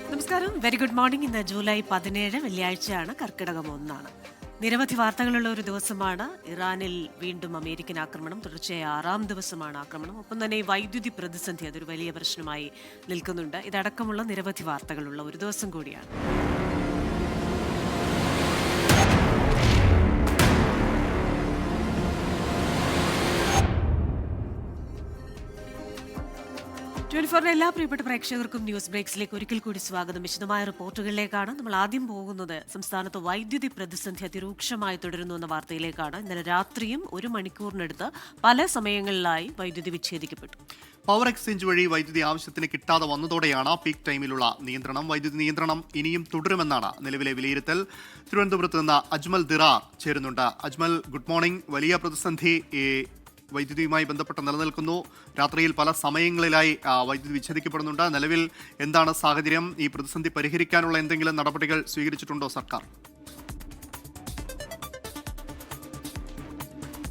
നമസ്കാരം, very good morning. ഇന്ന് July 17 വെള്ളിയാഴ്ചയാണ്, കർക്കിടകം 1. നിരവധി വാർത്തകളുള്ള ഒരു ദിവസമാണ്. ഇറാനിൽ വീണ്ടും അമേരിക്കൻ ആക്രമണം, തുടർച്ചയായ 6ാം ദിവസമാണ് ആക്രമണം. ഒപ്പം തന്നെ വൈദ്യുതി പ്രതിസന്ധി അതൊരു വലിയ പ്രശ്നമായി നിൽക്കുന്നുണ്ട്. ഇതടക്കമുള്ള നിരവധി വാർത്തകളുള്ള ഒരു ദിവസം കൂടിയാണ്. 24 എല്ലാ പ്രിയപ്പെട്ട പ്രേക്ഷകർക്കും ന്യൂസ് ബ്രേക്സിലേക്ക് ഒരിക്കൽ കൂടി സ്വാഗതം. വിശദമായ റിപ്പോർട്ടുകളിലേക്കാണ് നമ്മൾ ആദ്യം പോകുന്നത്. സംസ്ഥാനത്ത് വൈദ്യുതി പ്രതിസന്ധി അതിരൂക്ഷമായി തുടരുന്നു എന്ന വാർത്തയിലേക്കാണ്. ഇന്നലെ രാത്രിയും 1 മണിക്കൂറിനടുത്ത് പല സമയങ്ങളിലായി വൈദ്യുതി വിച്ഛേദിക്കപ്പെട്ടു. പവർ എക്സ്ചേഞ്ച് വഴി വൈദ്യുതി ആവശ്യത്തിന് കിട്ടാതെ വന്നതോടെയാണ് പീക്ക് ടൈമിലുള്ള നിയന്ത്രണം. വൈദ്യുതി നിയന്ത്രണം ഇനിയും തുടരുമെന്നാണ് നിലവിലെ വിലയിരുത്തൽ. തിരുവനന്തപുരത്ത് നിന്ന് അജ്മൽ ദിറാർ ചേരുന്നുണ്ട്. Ajmal, good morning. വലിയ പ്രതിസന്ധി വൈദ്യുതിയുമായി ബന്ധപ്പെട്ട് നിലനിൽക്കുന്നു. രാത്രിയിൽ പല സമയങ്ങളിലായി വൈദ്യുതി വിച്ഛേദിക്കപ്പെടുന്നുണ്ട്. നിലവിൽ എന്താണ് സാഹചര്യം? ഈ പ്രതിസന്ധി പരിഹരിക്കാനുള്ള എന്തെങ്കിലും നടപടികൾ സ്വീകരിച്ചിട്ടുണ്ടോ സർക്കാർ?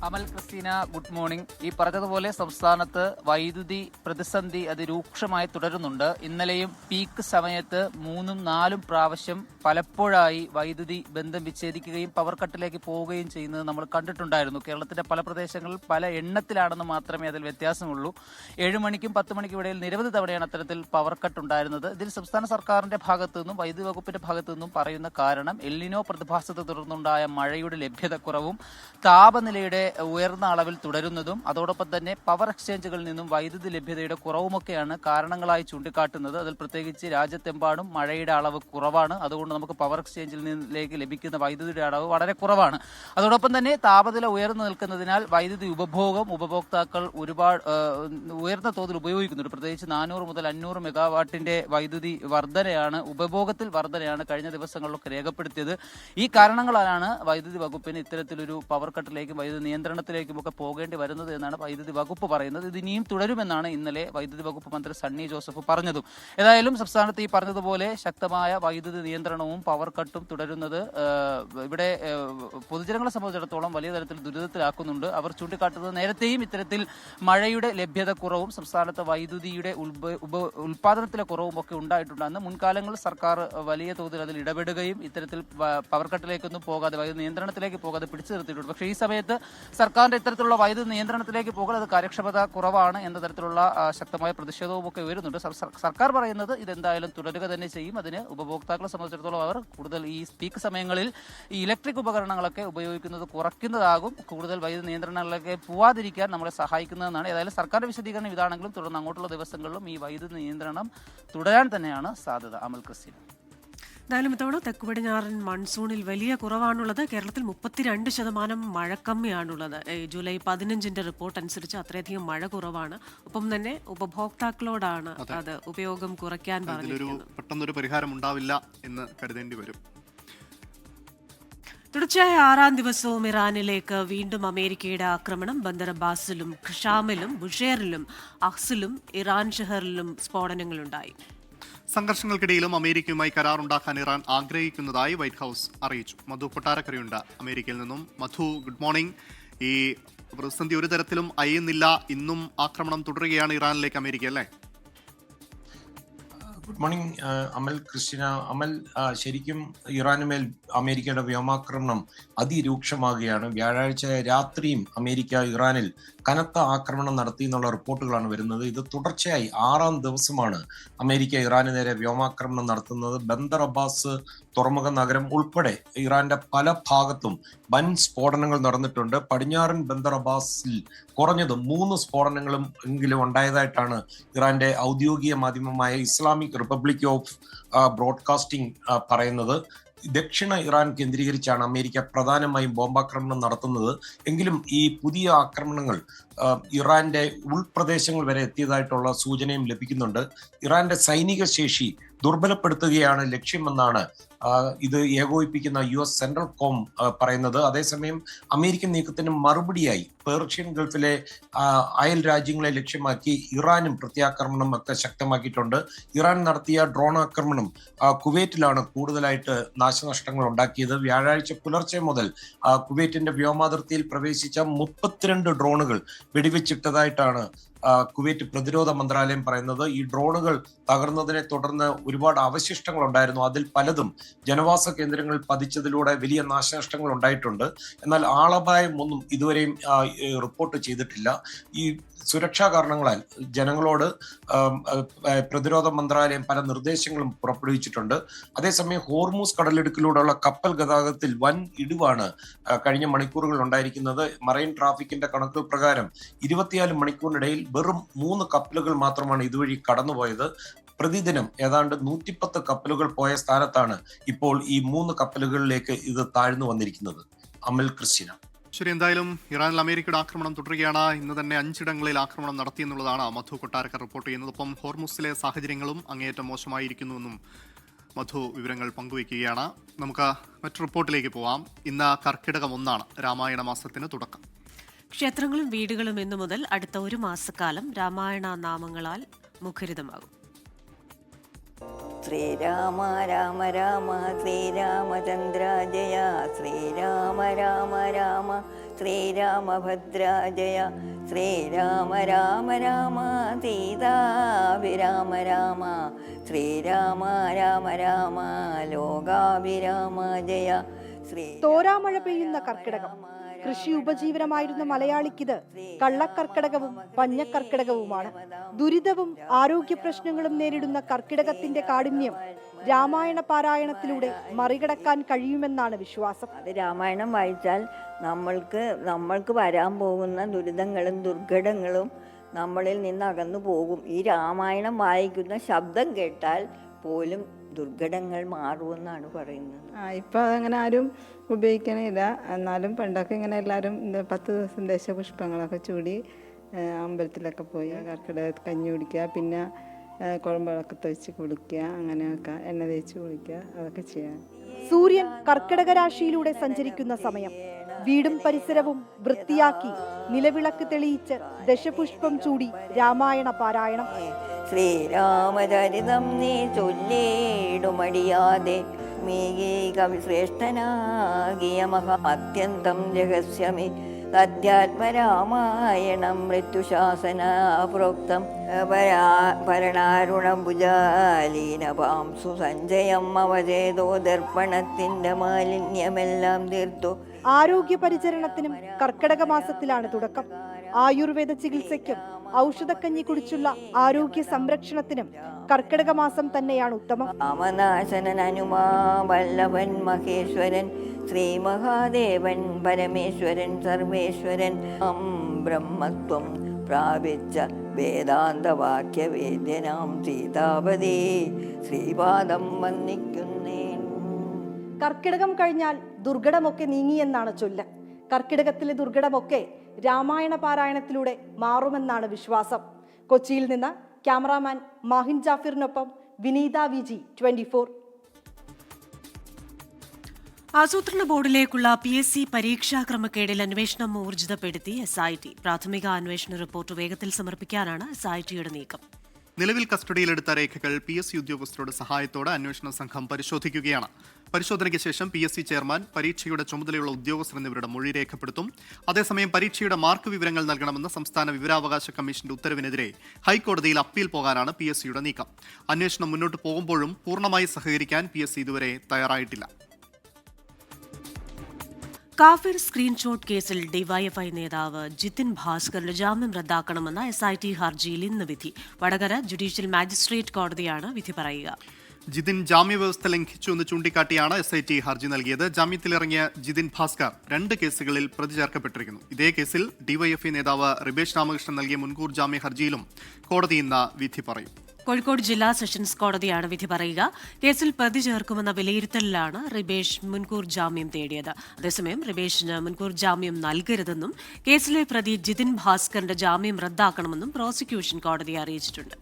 അമൽ, ക്രിസ്റ്റീന, ഗുഡ് മോർണിംഗ്. ഈ പറഞ്ഞതുപോലെ സംസ്ഥാനത്ത് വൈദ്യുതി പ്രതിസന്ധി അതിരൂക്ഷമായി തുടരുന്നുണ്ട്. ഇന്നലെയും പീക്ക് സമയത്ത് 3-4 പ്രാവശ്യം പലപ്പോഴായി വൈദ്യുതി ബന്ധം വിച്ഛേദിക്കുകയും പവർ കട്ടിലേക്ക് പോവുകയും ചെയ്യുന്നത് നമ്മൾ കണ്ടിട്ടുണ്ടായിരുന്നു. കേരളത്തിന്റെ പല പ്രദേശങ്ങളിൽ പല എണ്ണത്തിലാണെന്ന് മാത്രമേ അതിൽ വ്യത്യാസമുള്ളൂ. 7 മണിക്കും 10 മണിക്കും ഇടയിൽ നിരവധി തവണയാണ് അത്തരത്തിൽ പവർ കട്ട് ഉണ്ടായിരുന്നത്. ഇതിൽ സംസ്ഥാന സർക്കാരിന്റെ ഭാഗത്തു നിന്നും വൈദ്യുതി വകുപ്പിന്റെ ഭാഗത്തു നിന്നും പറയുന്ന കാരണം എൽനിനോ പ്രതിഭാസത്തെ തുടർന്നുണ്ടായ മഴയുടെ ലഭ്യതക്കുറവും താപനിലയുടെ ഉയർന്ന അളവിൽ തുടരുന്നതും അതോടൊപ്പം തന്നെ പവർ എക്സ്ചേഞ്ചുകളിൽ നിന്നും വൈദ്യുതി ലഭ്യതയുടെ കുറവുമൊക്കെയാണ് കാരണങ്ങളായി ചൂണ്ടിക്കാട്ടുന്നത്. അതിൽ പ്രത്യേകിച്ച് രാജ്യത്തെമ്പാടും മഴയുടെ അളവ് കുറവാണ്. അതുകൊണ്ട് നമുക്ക് പവർ എക്സ്ചേഞ്ചിൽ നിന്നിലേക്ക് ലഭിക്കുന്ന വൈദ്യുതിയുടെ അളവ് വളരെ കുറവാണ്. അതോടൊപ്പം തന്നെ താപനില ഉയർന്നു നിൽക്കുന്നതിനാൽ വൈദ്യുതി ഉപഭോക്താക്കൾ ഒരുപാട് ഉയർന്ന തോതിൽ ഉപയോഗിക്കുന്നുണ്ട്. പ്രത്യേകിച്ച് 400 മുതൽ 500 മെഗാവാട്ടിന്റെ വൈദ്യുതി ഉപഭോഗത്തിൽ വർധനയാണ് കഴിഞ്ഞ ദിവസങ്ങളിലൊക്കെ രേഖപ്പെടുത്തിയത്. ഈ കാരണങ്ങളാലാണ് വൈദ്യുതി വകുപ്പിന് ഇത്തരത്തിലൊരു പവർ കട്ടിലേക്കും വൈദ്യുതി നിയന്ത്രണത്തിലേക്കും ഒക്കെ പോകേണ്ടി വരുന്നത് എന്നാണ് വൈദ്യുതി വകുപ്പ് പറയുന്നത്. ഇത് ഇനിയും തുടരുമെന്നാണ് ഇന്നലെ വൈദ്യുതി വകുപ്പ് മന്ത്രി സണ്ണി ജോസഫ് പറഞ്ഞതും. ഏതായാലും സംസ്ഥാനത്ത് ഈ പറഞ്ഞതുപോലെ ശക്തമായ വൈദ്യുതി നിയന്ത്രണവും പവർ കട്ടും തുടരുന്നത് ഇവിടെ പൊതുജനങ്ങളെ സംബന്ധിച്ചിടത്തോളം വലിയ തരത്തിൽ ദുരിതത്തിലാക്കുന്നുണ്ട്. അവർ ചൂണ്ടിക്കാട്ടുന്നത് നേരത്തെയും ഇത്തരത്തിൽ മഴയുടെ ലഭ്യത കുറവും സംസ്ഥാനത്ത് വൈദ്യുതിയുടെ ഉൽപാദനത്തിലെ കുറവും ഒക്കെ ഉണ്ടായിട്ടുണ്ടെന്ന് മുൻകാലങ്ങളിൽ സർക്കാർ വലിയ തോതിൽ അതിൽ ഇടപെടുകയും ഇത്തരത്തിൽ പവർ കട്ടിലേക്കൊന്നും പോകാതെ വൈദ്യുതി നിയന്ത്രണത്തിലേക്ക് പോകാതെ പിടിച്ചു നിർത്തിയിട്ടുണ്ട്. പക്ഷേ ഈ സമയത്ത് സർക്കാരിന്റെ ഇത്തരത്തിലുള്ള വൈദ്യുതി നിയന്ത്രണത്തിലേക്ക് പോകുന്നത് അത് കാര്യക്ഷമത കുറവാണ് എന്ന തരത്തിലുള്ള ശക്തമായ പ്രതിഷേധവും ഒക്കെ ഉയരുന്നുണ്ട്. സർക്കാർ പറയുന്നത് ഇതെന്തായാലും തുടരുക തന്നെ ചെയ്യും. അതിന് ഉപഭോക്താക്കളെ സംബന്ധിച്ചിടത്തോളം അവർ കൂടുതൽ ഈ പീക്ക് സമയങ്ങളിൽ ഈ ഇലക്ട്രിക് ഉപകരണങ്ങളൊക്കെ ഉപയോഗിക്കുന്നത് കുറയ്ക്കുന്നതാകും കൂടുതൽ വൈദ്യുതി നിയന്ത്രണങ്ങളിലേക്ക് പോവാതിരിക്കാൻ നമ്മളെ സഹായിക്കുന്നതെന്നാണ്. ഏതായാലും സർക്കാരിന്റെ വിശദീകരണം ഇതാണെങ്കിലും തുടർന്ന് അങ്ങോട്ടുള്ള ദിവസങ്ങളിലും ഈ വൈദ്യുതി നിയന്ത്രണം തുടരാൻ തന്നെയാണ് സാധ്യത. അമൽ, ക്രിസ്റ്റീന. എന്തായാലും ഇത്തവണ തെക്ക് പടിഞ്ഞാറൻ മൺസൂണിൽ വലിയ കുറവാണുള്ളത്. കേരളത്തിൽ 32% മഴക്കമ്മിയാണുള്ളത്. ജൂലൈ 15 റിപ്പോർട്ട് അനുസരിച്ച് അത്രയധികം മഴ കുറവാണ്. ഒപ്പം തന്നെ ഉപഭോക്താക്കളോടാണ് അത് ഉപയോഗം കുറയ്ക്കാൻ പറഞ്ഞിരിക്കുന്നത്. പെട്ടെന്നൊരു പരിഹാരം ഉണ്ടാവില്ല എന്ന് കരുതേണ്ടി വരും. തുടർച്ചയായ 6ാം ദിവസവും ഇറാനിലേക്ക് വീണ്ടും അമേരിക്കയുടെ ആക്രമണം. ബന്ദർ അബ്ബാസിലും ഖുഷാമിലും ബുഷേറിലും അഹ്സിലും ഇറാൻ ഷെഹറിലും സ്ഫോടനങ്ങളുണ്ടായി. സംഘർഷങ്ങൾക്കിടയിലും അമേരിക്കയുമായി കരാറുണ്ടാക്കാൻ ഇറാൻ ആഗ്രഹിക്കുന്നതായി വൈറ്റ് ഹൌസ് അറിയിച്ചു. മധു കൊട്ടാരക്കരയുണ്ട് അമേരിക്കയിൽ നിന്നും. Madhu, good morning. ഈ പ്രതിസന്ധി ഒരു തരത്തിലും അയയുന്നില്ല. ഇന്നും ആക്രമണം തുടരുകയാണ് ഇറാനിലേക്ക് അമേരിക്ക, അല്ലേ? Good morning Amal, Christina. Amal, ശരിക്കും ഇറാനുമേൽ അമേരിക്കയുടെ വ്യോമാക്രമണം അതിരൂക്ഷമാകുകയാണ്. വ്യാഴാഴ്ച രാത്രിയും അമേരിക്ക ഇറാനിൽ കനത്ത ആക്രമണം നടത്തി എന്നുള്ള റിപ്പോർട്ടുകളാണ് വരുന്നത്. ഇത് തുടർച്ചയായി 6ാം ദിവസമാണ് അമേരിക്ക ഇറാന് നേരെ വ്യോമാക്രമണം നടത്തുന്നത്. ബന്ദർ അബ്ബാസ് തുറമുഖ നഗരം ഉൾപ്പെടെ ഇറാന്റെ പല ഭാഗത്തും വൻ സ്ഫോടനങ്ങൾ നടന്നിട്ടുണ്ട്. പടിഞ്ഞാറൻ ബന്ദർ അബ്ബാസിൽ കുറഞ്ഞത് 3 സ്ഫോടനങ്ങളും എങ്കിലും ഉണ്ടായതായിട്ടാണ് ഇറാന്റെ ഔദ്യോഗിക മാധ്യമമായ ഇസ്ലാമിക് റിപ്പബ്ലിക് ഓഫ് ബ്രോഡ്കാസ്റ്റിംഗ് പറയുന്നത്. ദക്ഷിണ ഇറാൻ കേന്ദ്രീകരിച്ചാണ് അമേരിക്ക പ്രധാനമായും ബോംബാക്രമണം നടത്തുന്നത്. എങ്കിലും ഈ പുതിയ ആക്രമണങ്ങൾ ഇറാന്റെ ഉൾപ്രദേശങ്ങൾ വരെ എത്തിയതായിട്ടുള്ള സൂചനയും ലഭിക്കുന്നുണ്ട്. ഇറാന്റെ സൈനിക ശേഷി ദുർബലപ്പെടുത്തുകയാണ് ലക്ഷ്യമെന്നാണ് ഇത് ഏകോപിപ്പിക്കുന്ന US സെൻട്രൽ കോം പറയുന്നത്. അതേസമയം അമേരിക്കൻ നീക്കത്തിന് മറുപടിയായി പേർഷ്യൻ ഗൾഫിലെ അയൽ രാജ്യങ്ങളെ ലക്ഷ്യമാക്കി ഇറാനും പ്രത്യാക്രമണം ഒക്കെ ശക്തമാക്കിയിട്ടുണ്ട്. ഇറാൻ നടത്തിയ ഡ്രോൺ ആക്രമണം കുവൈറ്റിലാണ് കൂടുതലായിട്ട് നാശനഷ്ടങ്ങൾ ഉണ്ടാക്കിയത്. വ്യാഴാഴ്ച പുലർച്ചെ മുതൽ കുവൈറ്റിന്റെ വ്യോമാതിർത്തിയിൽ പ്രവേശിച്ച 32 ഡ്രോണുകൾ വെടിവെച്ചിട്ടതായിട്ടാണ് കുവൈറ്റ് പ്രതിരോധ മന്ത്രാലയം പറയുന്നത്. ഈ ഡ്രോണുകൾ തകർന്നതിനെ തുടർന്ന് ഒരുപാട് അവശിഷ്ടങ്ങൾ ഉണ്ടായിരുന്നു. അതിൽ പലതും ജനവാസ കേന്ദ്രങ്ങളിൽ പതിച്ചതിലൂടെ വലിയ നാശനഷ്ടങ്ങൾ ഉണ്ടായിട്ടുണ്ട്. എന്നാൽ ആളപായം ഒന്നും ഇതുവരെയും റിപ്പോർട്ട് ചെയ്തിട്ടില്ല. ഈ സുരക്ഷാ കാരണങ്ങളാൽ ജനങ്ങളോട് പ്രതിരോധ മന്ത്രാലയം പല നിർദ്ദേശങ്ങളും പുറപ്പെടുവിച്ചിട്ടുണ്ട്. അതേസമയം ഹോർമൂസ് കടലിടുക്കിലൂടെയുള്ള കപ്പൽ ഗതാഗതത്തിൽ വൻ ഇടിവാണ് കഴിഞ്ഞ മണിക്കൂറുകൾ ഉണ്ടായിരിക്കുന്നത്. മറൈൻ ട്രാഫിക്കിന്റെ കണക്കുകൾ പ്രകാരം 24 മണിക്കൂറിനിടയിൽ വെറും 3 കപ്പലുകൾ മാത്രമാണ് ഇതുവഴി കടന്നുപോയത്. പ്രതിദിനം ഏതാണ്ട് 110 കപ്പലുകൾ പോയ സ്ഥാനത്താണ് ഇപ്പോൾ ഈ 3 കപ്പലുകളിലേക്ക് ഇത് താഴ്ന്നു വന്നിരിക്കുന്നത്. അമൽ ക്രിസ്റ്റിന. ശരി, എന്തായാലും ഇറാനിൽ അമേരിക്കയുടെ ആക്രമണം തുടരുകയാണ്. ഇന്ന് തന്നെ 5 ഇടങ്ങളിൽ ആക്രമണം നടത്തിയെന്നുള്ളതാണ് മധു കൊട്ടാരക്കർ റിപ്പോർട്ട് ചെയ്യുന്നത്. ഒപ്പം ഹോർമുസിലെ സാഹചര്യങ്ങളും അങ്ങേയറ്റം മോശമായിരിക്കുന്നുവെന്നും മധു വിവരങ്ങൾ പങ്കുവയ്ക്കുകയാണ്. നമുക്ക് മറ്റു റിപ്പോർട്ടിലേക്ക് പോവാം. ഇന്ന് കർക്കിടകം 1 രാമായണ മാസത്തിന് തുടക്കം. ക്ഷേത്രങ്ങളും വീടുകളും ഇന്നു മുതൽ അടുത്ത 1 മാസക്കാലം രാമായണ നാമങ്ങളാൽ മുഖരിതമാകും. ശ്രീരാമ രാമ രാമ ശ്രീരാമചന്ദ്ര ജയ ശ്രീരാമ രാമ രാമ ശ്രീരാമഭദ്ര ജയ ശ്രീരാമ രാമ രാമ സീതാഭിരാമ രാമ ശ്രീരാമ രാമ രാമ ലോകാഭിരാമ ജയ ശ്രീ. തോരാമഴ പെയ്യുന്ന കർക്കിടകം. കൃഷി ഉപജീവനമായിരുന്ന മലയാളിക്കിത് കള്ളക്കർക്കിടകവും പഞ്ഞക്കർക്കിടകവുമാണ്. ദുരിതവും ആരോഗ്യ പ്രശ്നങ്ങളും നേരിടുന്ന കർക്കിടകത്തിന്റെ കാഠിന്യം രാമായണ പാരായണത്തിലൂടെ മറികടക്കാൻ കഴിയുമെന്നാണ് വിശ്വാസം. അത് രാമായണം വായിച്ചാൽ നമ്മൾക്ക് വരാൻ പോകുന്ന ദുരിതങ്ങളും ദുർഘടങ്ങളും നമ്മളിൽ നിന്ന് അകന്നു പോകും. ഈ രാമായണം വായിക്കുന്ന ശബ്ദം കേട്ടാൽ പോലും ദുർഘടങ്ങൾ മാറുമെന്നാണ് പറയുന്നത്. ഇപ്പം അങ്ങനെ ആരും ഉപയോഗിക്കണില്ല. എന്നാലും പണ്ടൊക്കെ ഇങ്ങനെ എല്ലാവരും 10 ദിവസം ദശപുഷ്പങ്ങളൊക്കെ ചൂടി അമ്പലത്തിലൊക്കെ പോയി കർക്കിടക കഞ്ഞി കുടിക്കുക, പിന്നെ കുഴമ്പളൊക്കെ വെച്ച് കുളിക്കുക, അങ്ങനെയൊക്കെ എണ്ണ തേച്ച് കുളിക്കുക, അതൊക്കെ ചെയ്യാം. സൂര്യൻ കർക്കിടക രാശിയിലൂടെ സഞ്ചരിക്കുന്ന സമയം. വീടും പരിസരവും വൃത്തിയാക്കി നിലവിളക്ക് തെളിയിച്ച് ദശപുഷ്പം ചൂടി രാമായണ പാരായണം. ശ്രീരാമചരിതം നീ ചൊല്ലിടുമടിയാതെ മീകി കവിശ്രേഷ്ഠനാകിയ മഹാത്യന്തം രഹസ്യമേ അധ്യാത്മരാമായണം മൃത്യുശാസന പ്രോക്തം ഭരണാരുണഭുജാലീനപാംസു സഞ്ജയം അവചേതോ ദർപ്പണത്തിന്റെ മാലിന്യമെല്ലാം തീർത്തു. ആരോഗ്യ പരിചരണത്തിനും കർക്കിടക മാസത്തിലാണ് തുടക്കം. ആയുർവേദ ചികിത്സയ്ക്കും ഔഷധക്കഞ്ഞി കുടിച്ചുള്ള ആരോഗ്യ സംരക്ഷണത്തിനും കർക്കിടക മാസം തന്നെയാണ് ഉത്തമം. രാമനാശനൻ ഹനുമാ വല്ലഭൻ മഹേശ്വരൻ ശ്രീ മഹാദേവൻ പരമേശ്വരൻ സർവേശ്വരൻ ബ്രഹ്മത്വം പ്രാപിച്ച വേദാന്തവാക്യവേദ്യനാം സീതാപതി ശ്രീപാദം വന്ദിക്കുന്നേൻ. കർക്കിടകം കഴിഞ്ഞാൽ ദുർഘടമൊക്കെ നീങ്ങിയെന്നാണ് ചൊല്ല്. കർക്കിടകത്തിലെ ദുർഘടമൊക്കെ രാമായണ പാരായണത്തിലൂടെ മാറുമെന്നാണ് വിശ്വാസം. കൊച്ചിയിൽ നിന്ന് ക്യാമറാമാൻ മാഹിൻ ജാഫിറിനൊപ്പം വിനീത വിജി, 24. ആസൂത്രണ ബോർഡിലേക്കുള്ള PSC പരീക്ഷാ ക്രമക്കേടിൽ അന്വേഷണം ഊർജിതപ്പെടുത്തി SIT. പ്രാഥമിക അന്വേഷണ റിപ്പോർട്ട് വേഗത്തിൽ സമർപ്പിക്കാനാണ് SITയുടെ നീക്കം. നിലവിൽ കസ്റ്റഡിയിലെടുത്ത രേഖകൾ PSC ഉദ്യോഗസ്ഥരുടെ സഹായത്തോടെ അന്വേഷണ സംഘം പരിശോധിക്കുകയാണ്. പരിശോധനയ്ക്ക് ശേഷം PSC ചെയർമാൻ, പരീക്ഷയുടെ ചുമതലയുള്ള ഉദ്യോഗസ്ഥർ എന്നിവരുടെ മൊഴി രേഖപ്പെടുത്തും. അതേസമയം പരീക്ഷയുടെ മാർക്ക് വിവരങ്ങൾ നൽകണമെന്ന സംസ്ഥാന വിവരാവകാശ കമ്മീഷന്റെ ഉത്തരവിനെതിരെ ഹൈക്കോടതിയിൽ അപ്പീൽ പോകാനാണ് PSCയുടെ നീക്കം. അന്വേഷണം മുന്നോട്ട് പോകുമ്പോഴും പൂർണ്ണമായി സഹകരിക്കാൻ PSC ഇതുവരെ തയ്യാറായിട്ടില്ല. കാഫിർ സ്ക്രീൻഷോട്ട് കേസിൽ ഡിവൈഎഫ്ഐ നേതാവ് ജിതിൻ ഭാസ്കറിന്റെ ജാമ്യം റദ്ദാക്കണമെന്ന SIT ഹർജിയിൽ ഇന്ന് വിധി. വടകര ജുഡീഷ്യൽ മാജിസ്ട്രേറ്റ് കോടതിയാണ് വിധി പറയുക. ജിതിൻ ജാമ്യവ്യവസ്ഥ ലംഘിച്ചു എന്ന് ചൂണ്ടിക്കാട്ടിയാണ് SIT ഹർജി നൽകിയത്. ജാമ്യത്തിലിറങ്ങിയ ജിതിൻ ഭാസ്കർ 2 കേസുകളിൽ പ്രതി ചേർക്കപ്പെട്ടിരിക്കുന്നു. ഇതേ കേസിൽ ഡിവൈഎഫ്ഐ നേതാവ് റിബേഷ് രാമകൃഷ്ണൻ നൽകിയ മുൻകൂർ ജാമ്യ ഹർജിയിലും കോടതി ഇന്ന് വിധി പറയും. കോഴിക്കോട് ജില്ലാ സെഷൻസ് കോടതിയാണ് വിധി പറയുക. കേസിൽ പ്രതി ചേർക്കുമെന്ന വിലയിരുത്തലിലാണ് റിബേഷ് മുൻകൂർ ജാമ്യം തേടിയത്. അതേസമയം റിബേഷിന് മുൻകൂർ ജാമ്യം നൽകരുതെന്നും കേസിലെ പ്രതി ജിതിൻ ഭാസ്കറിന്റെ ജാമ്യം റദ്ദാക്കണമെന്നും പ്രോസിക്യൂഷൻ കോടതിയെ അറിയിച്ചിട്ടുണ്ട്.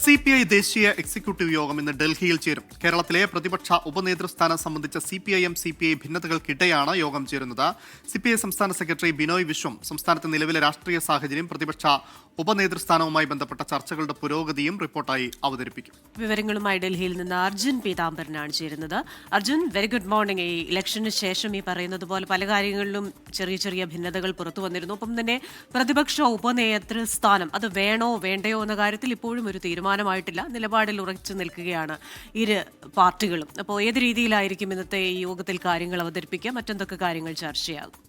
CPI ദേശീയ എക്സിക്യൂട്ടീവ് യോഗം ഇന്ന് ഡൽഹിയിൽ ചേരും. കേരളത്തിലെ പ്രതിപക്ഷ ഉപനേതൃസ്ഥാനം സംബന്ധിച്ച CPIM CPI ഭിന്നതകൾക്കിടെയാണ് യോഗം ചേരുന്നത്. CPI സംസ്ഥാന സെക്രട്ടറി ബിനോയ് വിശ്വം സംസ്ഥാനത്തെ നിലവിലെ രാഷ്ട്രീയ സാഹചര്യം, പ്രതിപക്ഷ ഉപനേതൃസ്ഥാനവുമായി ബന്ധപ്പെട്ട ചർച്ചകളുടെ പുരോഗതിയും റിപ്പോർട്ടായി അവതരിപ്പിക്കും. വിവരങ്ങളുമായി ഡൽഹിയിൽ നിന്ന് അർജുൻ പീതാംബരനാണ് ചേരുന്നത്. Arjun, very good morning. ഈ ഇലക്ഷന് ശേഷം ഈ പറയുന്നത് പോലെ പല കാര്യങ്ങളിലും ചെറിയ ചെറിയ ഭിന്നതകൾ പുറത്തു വന്നിരുന്നു. ഒപ്പം തന്നെ പ്രതിപക്ഷ ഉപനേതൃസ്ഥാനം അത് വേണോ വേണ്ടയോ എന്ന കാര്യത്തിൽ ഇപ്പോഴും ഒരു തീരുമാനമായിട്ടില്ല. നിലപാടിൽ ഉറച്ചു നിൽക്കുകയാണ് ഇരു പാർട്ടികളും. അപ്പോൾ ഏത് രീതിയിലായിരിക്കും ഇന്നത്തെ ഈ യോഗത്തിൽ കാര്യങ്ങൾ അവതരിപ്പിക്കുക? മറ്റെന്തൊക്കെ കാര്യങ്ങൾ ചർച്ചയാകും?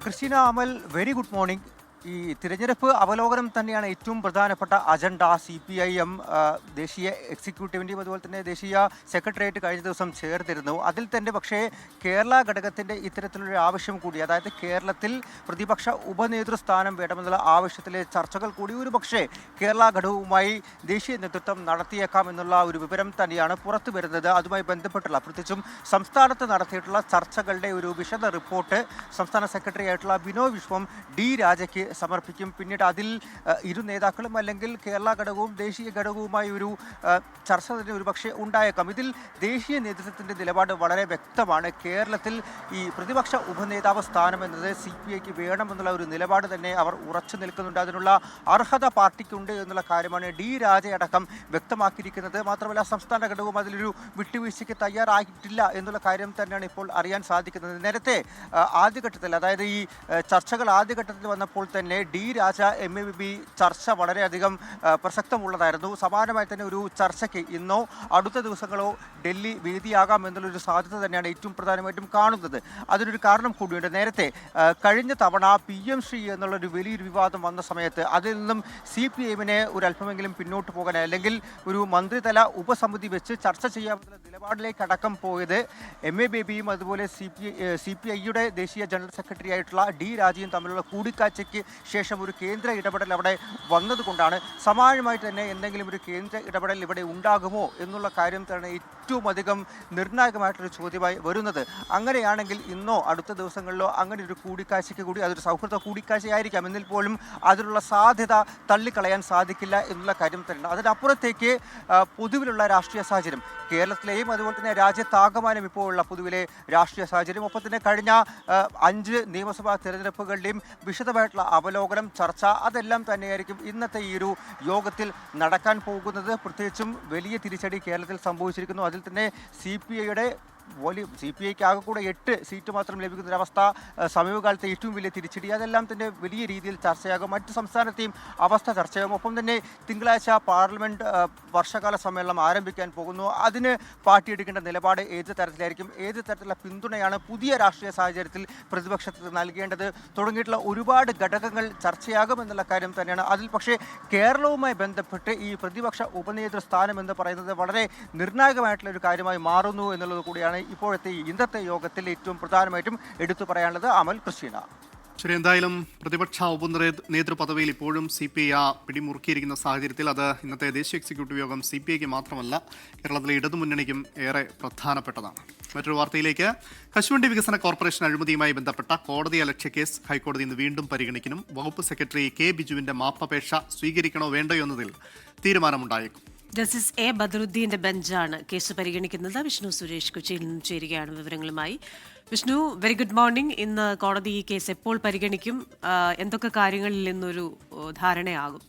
ക്രിസ്റ്റീന, അമൽ, വെരി ഗുഡ് മോർണിംഗ്. ഈ തിരഞ്ഞെടുപ്പ് അവലോകനം തന്നെയാണ് ഏറ്റവും പ്രധാനപ്പെട്ട അജണ്ട. CPIM ദേശീയ എക്സിക്യൂട്ടീവിൻ്റെയും അതുപോലെ തന്നെ ദേശീയ സെക്രട്ടേറിയറ്റ് കഴിഞ്ഞ ദിവസം ചേർന്നിരുന്നു. അതിൽ തന്നെ പക്ഷേ കേരള ഘടകത്തിൻ്റെ ഇത്തരത്തിലൊരു ആവശ്യം കൂടി, അതായത് കേരളത്തിൽ പ്രതിപക്ഷ ഉപനേതൃസ്ഥാനം വേണമെന്നുള്ള ആവശ്യത്തിലെ ചർച്ചകൾ കൂടി ഒരു പക്ഷേ കേരള ഘടകവുമായി ദേശീയ നേതൃത്വം നടത്തിയേക്കാം എന്നുള്ള ഒരു വിവരം തന്നെയാണ് പുറത്തു വരുന്നത്. അതുമായി ബന്ധപ്പെട്ടുള്ള പ്രത്യേകിച്ചും സംസ്ഥാനത്ത് നടത്തിയിട്ടുള്ള ചർച്ചകളുടെ ഒരു വിശദ റിപ്പോർട്ട് സംസ്ഥാന സെക്രട്ടറി ആയിട്ടുള്ള ബിനോയ് വിശ്വം D രാജയ്ക്ക് സമർപ്പിക്കും. പിന്നീട് അതിൽ ഇരു നേതാക്കളും അല്ലെങ്കിൽ കേരള ഘടകവും ദേശീയ ഘടകവുമായി ഒരു ചർച്ച തന്നെ ഒരുപക്ഷെ ഉണ്ടായേക്കാം. ഇതിൽ ദേശീയ നേതൃത്വത്തിൻ്റെ നിലപാട് വളരെ വ്യക്തമാണ്. കേരളത്തിൽ ഈ പ്രതിപക്ഷ ഉപനേതാവ് സ്ഥാനം എന്നത് CPIക്ക് വേണമെന്നുള്ള ഒരു നിലപാട് തന്നെ അവർ ഉറച്ചു നിൽക്കുന്നുണ്ട്. അതിനുള്ള അർഹത പാർട്ടിക്കുണ്ട് എന്നുള്ള കാര്യമാണ് D രാജയടക്കം വ്യക്തമാക്കിയിരിക്കുന്നത്. മാത്രമല്ല സംസ്ഥാന ഘടകവും അതിലൊരു വിട്ടുവീഴ്ചയ്ക്ക് തയ്യാറായിട്ടില്ല എന്നുള്ള കാര്യം തന്നെയാണ് ഇപ്പോൾ അറിയാൻ സാധിക്കുന്നത്. നേരത്തെ ആദ്യഘട്ടത്തിൽ, അതായത് ഈ ചർച്ചകൾ ആദ്യഘട്ടത്തിൽ വന്നപ്പോൾ തന്നെ D രാജ MABB ചർച്ച വളരെയധികം പ്രസക്തമുള്ളതായിരുന്നു. സമാനമായി തന്നെ ഒരു ചർച്ചയ്ക്ക് ഇന്നോ അടുത്ത ദിവസങ്ങളോ ഡൽഹി വേദിയാകാം എന്നുള്ളൊരു സാധ്യത തന്നെയാണ് ഏറ്റവും പ്രധാനമായിട്ടും കാണുന്നത്. അതിനൊരു കാരണം കൂടിയുണ്ട്. നേരത്തെ കഴിഞ്ഞ തവണ PM ശ്രീ എന്നുള്ളൊരു വലിയൊരു വിവാദം വന്ന സമയത്ത് അതിൽ നിന്നും CPIMനെ ഒരു അല്പമെങ്കിലും പിന്നോട്ട് പോകാൻ, അല്ലെങ്കിൽ ഒരു മന്ത്രിതല ഉപസമിതി വെച്ച് ചർച്ച ചെയ്യാമെന്നുള്ള നിലപാടിലേക്ക് അടക്കം പോയത് MABBയും അതുപോലെ CPIയുടെ ദേശീയ ജനറൽ സെക്രട്ടറി ആയിട്ടുള്ള D രാജയും തമ്മിലുള്ള കൂടിക്കാഴ്ചയ്ക്ക് ശേഷം ഒരു കേന്ദ്ര ഇടപെടൽ അവിടെ വന്നതുകൊണ്ടാണ്. സമാനമായിട്ട് തന്നെ എന്തെങ്കിലും ഒരു കേന്ദ്ര ഇടപെടൽ ഇവിടെ ഉണ്ടാകുമോ എന്നുള്ള കാര്യം തന്നെ ഏറ്റവും അധികം നിർണായകമായിട്ടൊരു ചോദ്യമായി വരുന്നത്. അങ്ങനെയാണെങ്കിൽ ഇന്നോ അടുത്ത ദിവസങ്ങളിലോ അങ്ങനെ ഒരു കൂടിക്കാഴ്ചയ്ക്ക് കൂടി, അതൊരു സൗഹൃദ കൂടിക്കാഴ്ചയായിരിക്കാം, എന്നിൽ പോലും അതിനുള്ള സാധ്യത തള്ളിക്കളയാൻ സാധിക്കില്ല എന്നുള്ള കാര്യം തന്നെയാണ്. അതിനപ്പുറത്തേക്ക് പൊതുവിലുള്ള രാഷ്ട്രീയ സാഹചര്യം, കേരളത്തിലെയും അതുപോലെ തന്നെ രാജ്യത്താകമാനം ഇപ്പോഴുള്ള പൊതുവിലെ രാഷ്ട്രീയ സാഹചര്യം, ഒപ്പം തന്നെ കഴിഞ്ഞ 5 നിയമസഭാ തെരഞ്ഞെടുപ്പുകളുടെയും വിശദമായിട്ടുള്ള അവലോകനം, ചർച്ച, അതെല്ലാം തന്നെയായിരിക്കും ഇന്നത്തെ ഈ ഒരു യോഗത്തിൽ നടക്കാൻ പോകുന്നത്. പ്രത്യേകിച്ചും വലിയ തിരിച്ചടി കേരളത്തിൽ സംഭവിച്ചിരിക്കുന്നു. അതിൽ തന്നെ CPIയുടെ CPIക്ക് ആകെ കൂടെ 8 സീറ്റ് മാത്രം ലഭിക്കുന്നൊരവസ്ഥ, സമീപകാലത്തെ ഏറ്റവും വലിയ തിരിച്ചടി, അതെല്ലാം തന്നെ വലിയ രീതിയിൽ ചർച്ചയാകും. മറ്റ് സംസ്ഥാനത്തെയും അവസ്ഥ ചർച്ചയാകും. ഒപ്പം തന്നെ തിങ്കളാഴ്ച പാർലമെൻറ്റ് വർഷകാല സമ്മേളനം ആരംഭിക്കാൻ പോകുന്നു. അതിന് പാർട്ടി എടുക്കേണ്ട നിലപാട് ഏത് തരത്തിലായിരിക്കും, ഏത് തരത്തിലുള്ള പിന്തുണയാണ് പുതിയ രാഷ്ട്രീയ സാഹചര്യത്തിൽ പ്രതിപക്ഷത്തിന് നൽകേണ്ടത് തുടങ്ങിയിട്ടുള്ള ഒരുപാട് ഘടകങ്ങൾ ചർച്ചയാകുമെന്നുള്ള കാര്യം തന്നെയാണ്. അതിൽ പക്ഷേ കേരളവുമായി ബന്ധപ്പെട്ട് ഈ പ്രതിപക്ഷ ഉപനേതൃസ്ഥാനം എന്ന് പറയുന്നത് വളരെ നിർണായകമായിട്ടുള്ള ഒരു കാര്യമായി മാറുന്നു എന്നുള്ളത് കൂടിയാണ് ഇപ്പോഴത്തെ ഇന്നത്തെ യോഗത്തിൽ ഏറ്റവും പ്രധാനമായിട്ടും എടുത്തു പറയാനുള്ളത്. അമൽ, ക്രിസ്റ്റീന. ശരി, എന്തായാലും പ്രതിപക്ഷ നേതൃപദവിയിൽ ഇപ്പോഴും CPI പിടിമുറുക്കിയിരിക്കുന്ന സാഹചര്യത്തിൽ അത് ഇന്നത്തെ ദേശീയ എക്സിക്യൂട്ടീവ് യോഗം CPIക്ക് മാത്രമല്ല കേരളത്തിലെ ഇടതുമുന്നണിക്കും ഏറെ പ്രധാനപ്പെട്ടതാണ്. മറ്റൊരു വാർത്തയിലേക്ക്. കശുവണ്ടി വികസന കോർപ്പറേഷൻ അഴിമതിയുമായി ബന്ധപ്പെട്ട കോടതി അലക്ഷ്യ കേസ് ഹൈക്കോടതി ഇന്ന് വീണ്ടും പരിഗണിക്കും. വകുപ്പ് സെക്രട്ടറി K ബിജുവിന്റെ മാപ്പപേക്ഷ സ്വീകരിക്കണോ വേണ്ടയോ എന്നതിൽ തീരുമാനമുണ്ടായേക്കും. ജസ്റ്റിസ് A ബദറുദ്ദീന്റെ ബെഞ്ചാണ് കേസ് പരിഗണിക്കുന്നത്. വിഷ്ണു സുരേഷ് കൊച്ചിയിൽ നിന്ന് ചേരുകയാണ് വിവരങ്ങളുമായി. Vishnu, very good morning. ഇന്ന് കോടതി ഈ കേസ് എപ്പോൾ പരിഗണിക്കും? എന്തൊക്കെ കാര്യങ്ങളിൽ നിന്നൊരു ധാരണയാകും?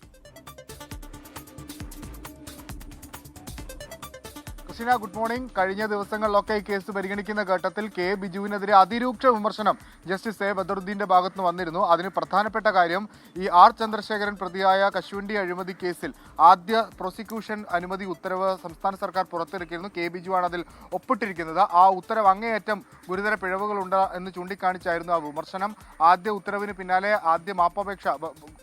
Christina, good morning. കഴിഞ്ഞ ദിവസങ്ങളിലൊക്കെ ഈ കേസ് പരിഗണിക്കുന്ന ഘട്ടത്തിൽ K ബിജുവിനെതിരെ അതിരൂക്ഷ വിമർശനം ജസ്റ്റിസ് A ബദറുദ്ദീന്റെ ഭാഗത്തുനിന്ന് വന്നിരുന്നു. അതിന് പ്രധാനപ്പെട്ട കാര്യം ഈ R ചന്ദ്രശേഖരൻ പ്രതിയായ കശുവണ്ടി അഴിമതി കേസിൽ ആദ്യ പ്രോസിക്യൂഷൻ അനുമതി ഉത്തരവ് സംസ്ഥാന സർക്കാർ പുറത്തിറക്കിയിരുന്നു. K ബിജുവാണ് അതിൽ ഒപ്പിട്ടിരിക്കുന്നത്. ആ ഉത്തരവ് അങ്ങേയറ്റം ഗുരുതര പിഴവുകളുണ്ട് എന്ന് ചൂണ്ടിക്കാണിച്ചായിരുന്നു ആ വിമർശനം. ആദ്യ ഉത്തരവിന് പിന്നാലെ ആദ്യ മാപ്പപേക്ഷ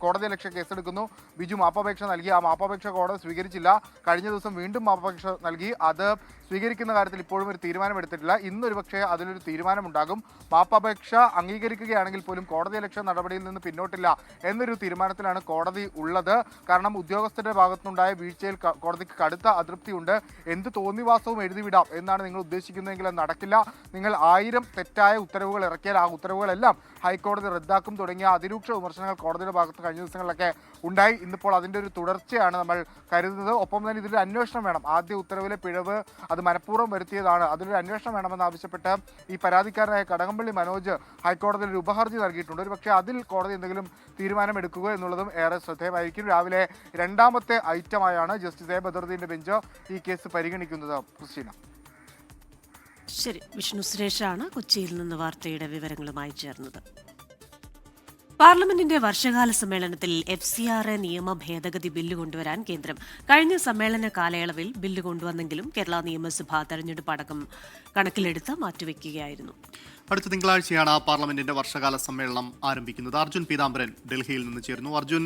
കോടതി ലക്ഷ്യ കേസെടുക്കുന്നു. ബിജു മാപ്പപേക്ഷ നൽകി. ആ മാപ്പപേക്ഷ കോടതി സ്വീകരിച്ചില്ല. കഴിഞ്ഞ ദിവസം വീണ്ടും മാപ്പപേക്ഷ നൽകി. അത് സ്വീകരിക്കുന്ന കാര്യത്തിൽ ഇപ്പോഴും ഒരു തീരുമാനമെടുത്തിട്ടില്ല. ഇന്നൊരു പക്ഷേ അതിലൊരു തീരുമാനമുണ്ടാകും. മാപ്പപേക്ഷ അംഗീകരിക്കുകയാണെങ്കിൽ പോലും കോടതിയലക്ഷ്യ നടപടിയിൽ നിന്ന് പിന്നോട്ടില്ല എന്നൊരു തീരുമാനത്തിലാണ് കോടതി ഉള്ളത്. കാരണം ഉദ്യോഗസ്ഥരുടെ ഭാഗത്തുനിന്നുണ്ടായ വീഴ്ചയിൽ കോടതിക്ക് കടുത്ത അതൃപ്തിയുണ്ട്. എന്ത് തോന്നിവാസവും എഴുതിവിടാം എന്നാണ് നിങ്ങൾ ഉദ്ദേശിക്കുന്നതെങ്കിൽ അത് നടക്കില്ല. നിങ്ങൾ 1000 തെറ്റായ ഉത്തരവുകൾ ഇറക്കിയാൽ ആ ഉത്തരവുകളെല്ലാം ഹൈക്കോടതി റദ്ദാക്കും തുടങ്ങിയ അതിരൂക്ഷ വിമർശനങ്ങൾ കോടതിയുടെ ഭാഗത്ത് കഴിഞ്ഞ ദിവസങ്ങളിലൊക്കെ ഉണ്ടായി. ഇന്നിപ്പോൾ അതിൻ്റെ ഒരു തുടർച്ചയാണ് നമ്മൾ കരുതുന്നത്. ഒപ്പം തന്നെ ഇതിലൊരു അന്വേഷണം വേണം. ആദ്യ ഉത്തരവിലെ പിഴവ് അത് മനഃപൂർവ്വം വരുത്തിയതാണ്, അതിലൊരു അന്വേഷണം വേണമെന്നാവശ്യപ്പെട്ട് ഈ പരാതിക്കാരനായ കടകംപള്ളി മനോജ് ഹൈക്കോടതിയിൽ ഒരു ഉപഹർജി നൽകിയിട്ടുണ്ട്. ഒരു പക്ഷേ അതിൽ കോടതി എന്തെങ്കിലും തീരുമാനമെടുക്കുക എന്നുള്ളതും ഏറെ ശ്രദ്ധേയമായിരിക്കും. രാവിലെ രണ്ടാമത്തെ ഐറ്റമായാണ് ജസ്റ്റിസ് എ ബദറുദ്ദീന്റെ ബെഞ്ച് ഈ കേസ് പരിഗണിക്കുന്നത്. ക്രിസ്റ്റീന. ശരി, വിഷ്ണു സുരേഷാണ് കൊച്ചിയിൽ നിന്ന് വാർത്തയുടെ വിവരങ്ങളുമായി ചേർന്നത്. പാർലമെന്റിന്റെ വർഷകാല സമ്മേളനത്തിൽ FCRA നിയമ ഭേദഗതി ബില്ല് കൊണ്ടുവരാൻ കേന്ദ്രം കഴിഞ്ഞ സമ്മേളന കാലയളവിൽ ബില്ല് കൊണ്ടുവന്നെങ്കിലും കേരള നിയമസഭ തെരഞ്ഞെടുപ്പ് അടക്കം കണക്കിലെടുത്ത് മാറ്റിവെക്കുകയായിരുന്നു. അടുത്ത തിങ്കളാഴ്ചയാണ് പാർലമെന്റിന്റെ വർഷകാല സമ്മേളനം ആരംഭിക്കുന്നത്. അർജുൻ പീതാംബരൻ ഡൽഹിയിൽ നിന്ന് ചേരുന്നു. അർജുൻ,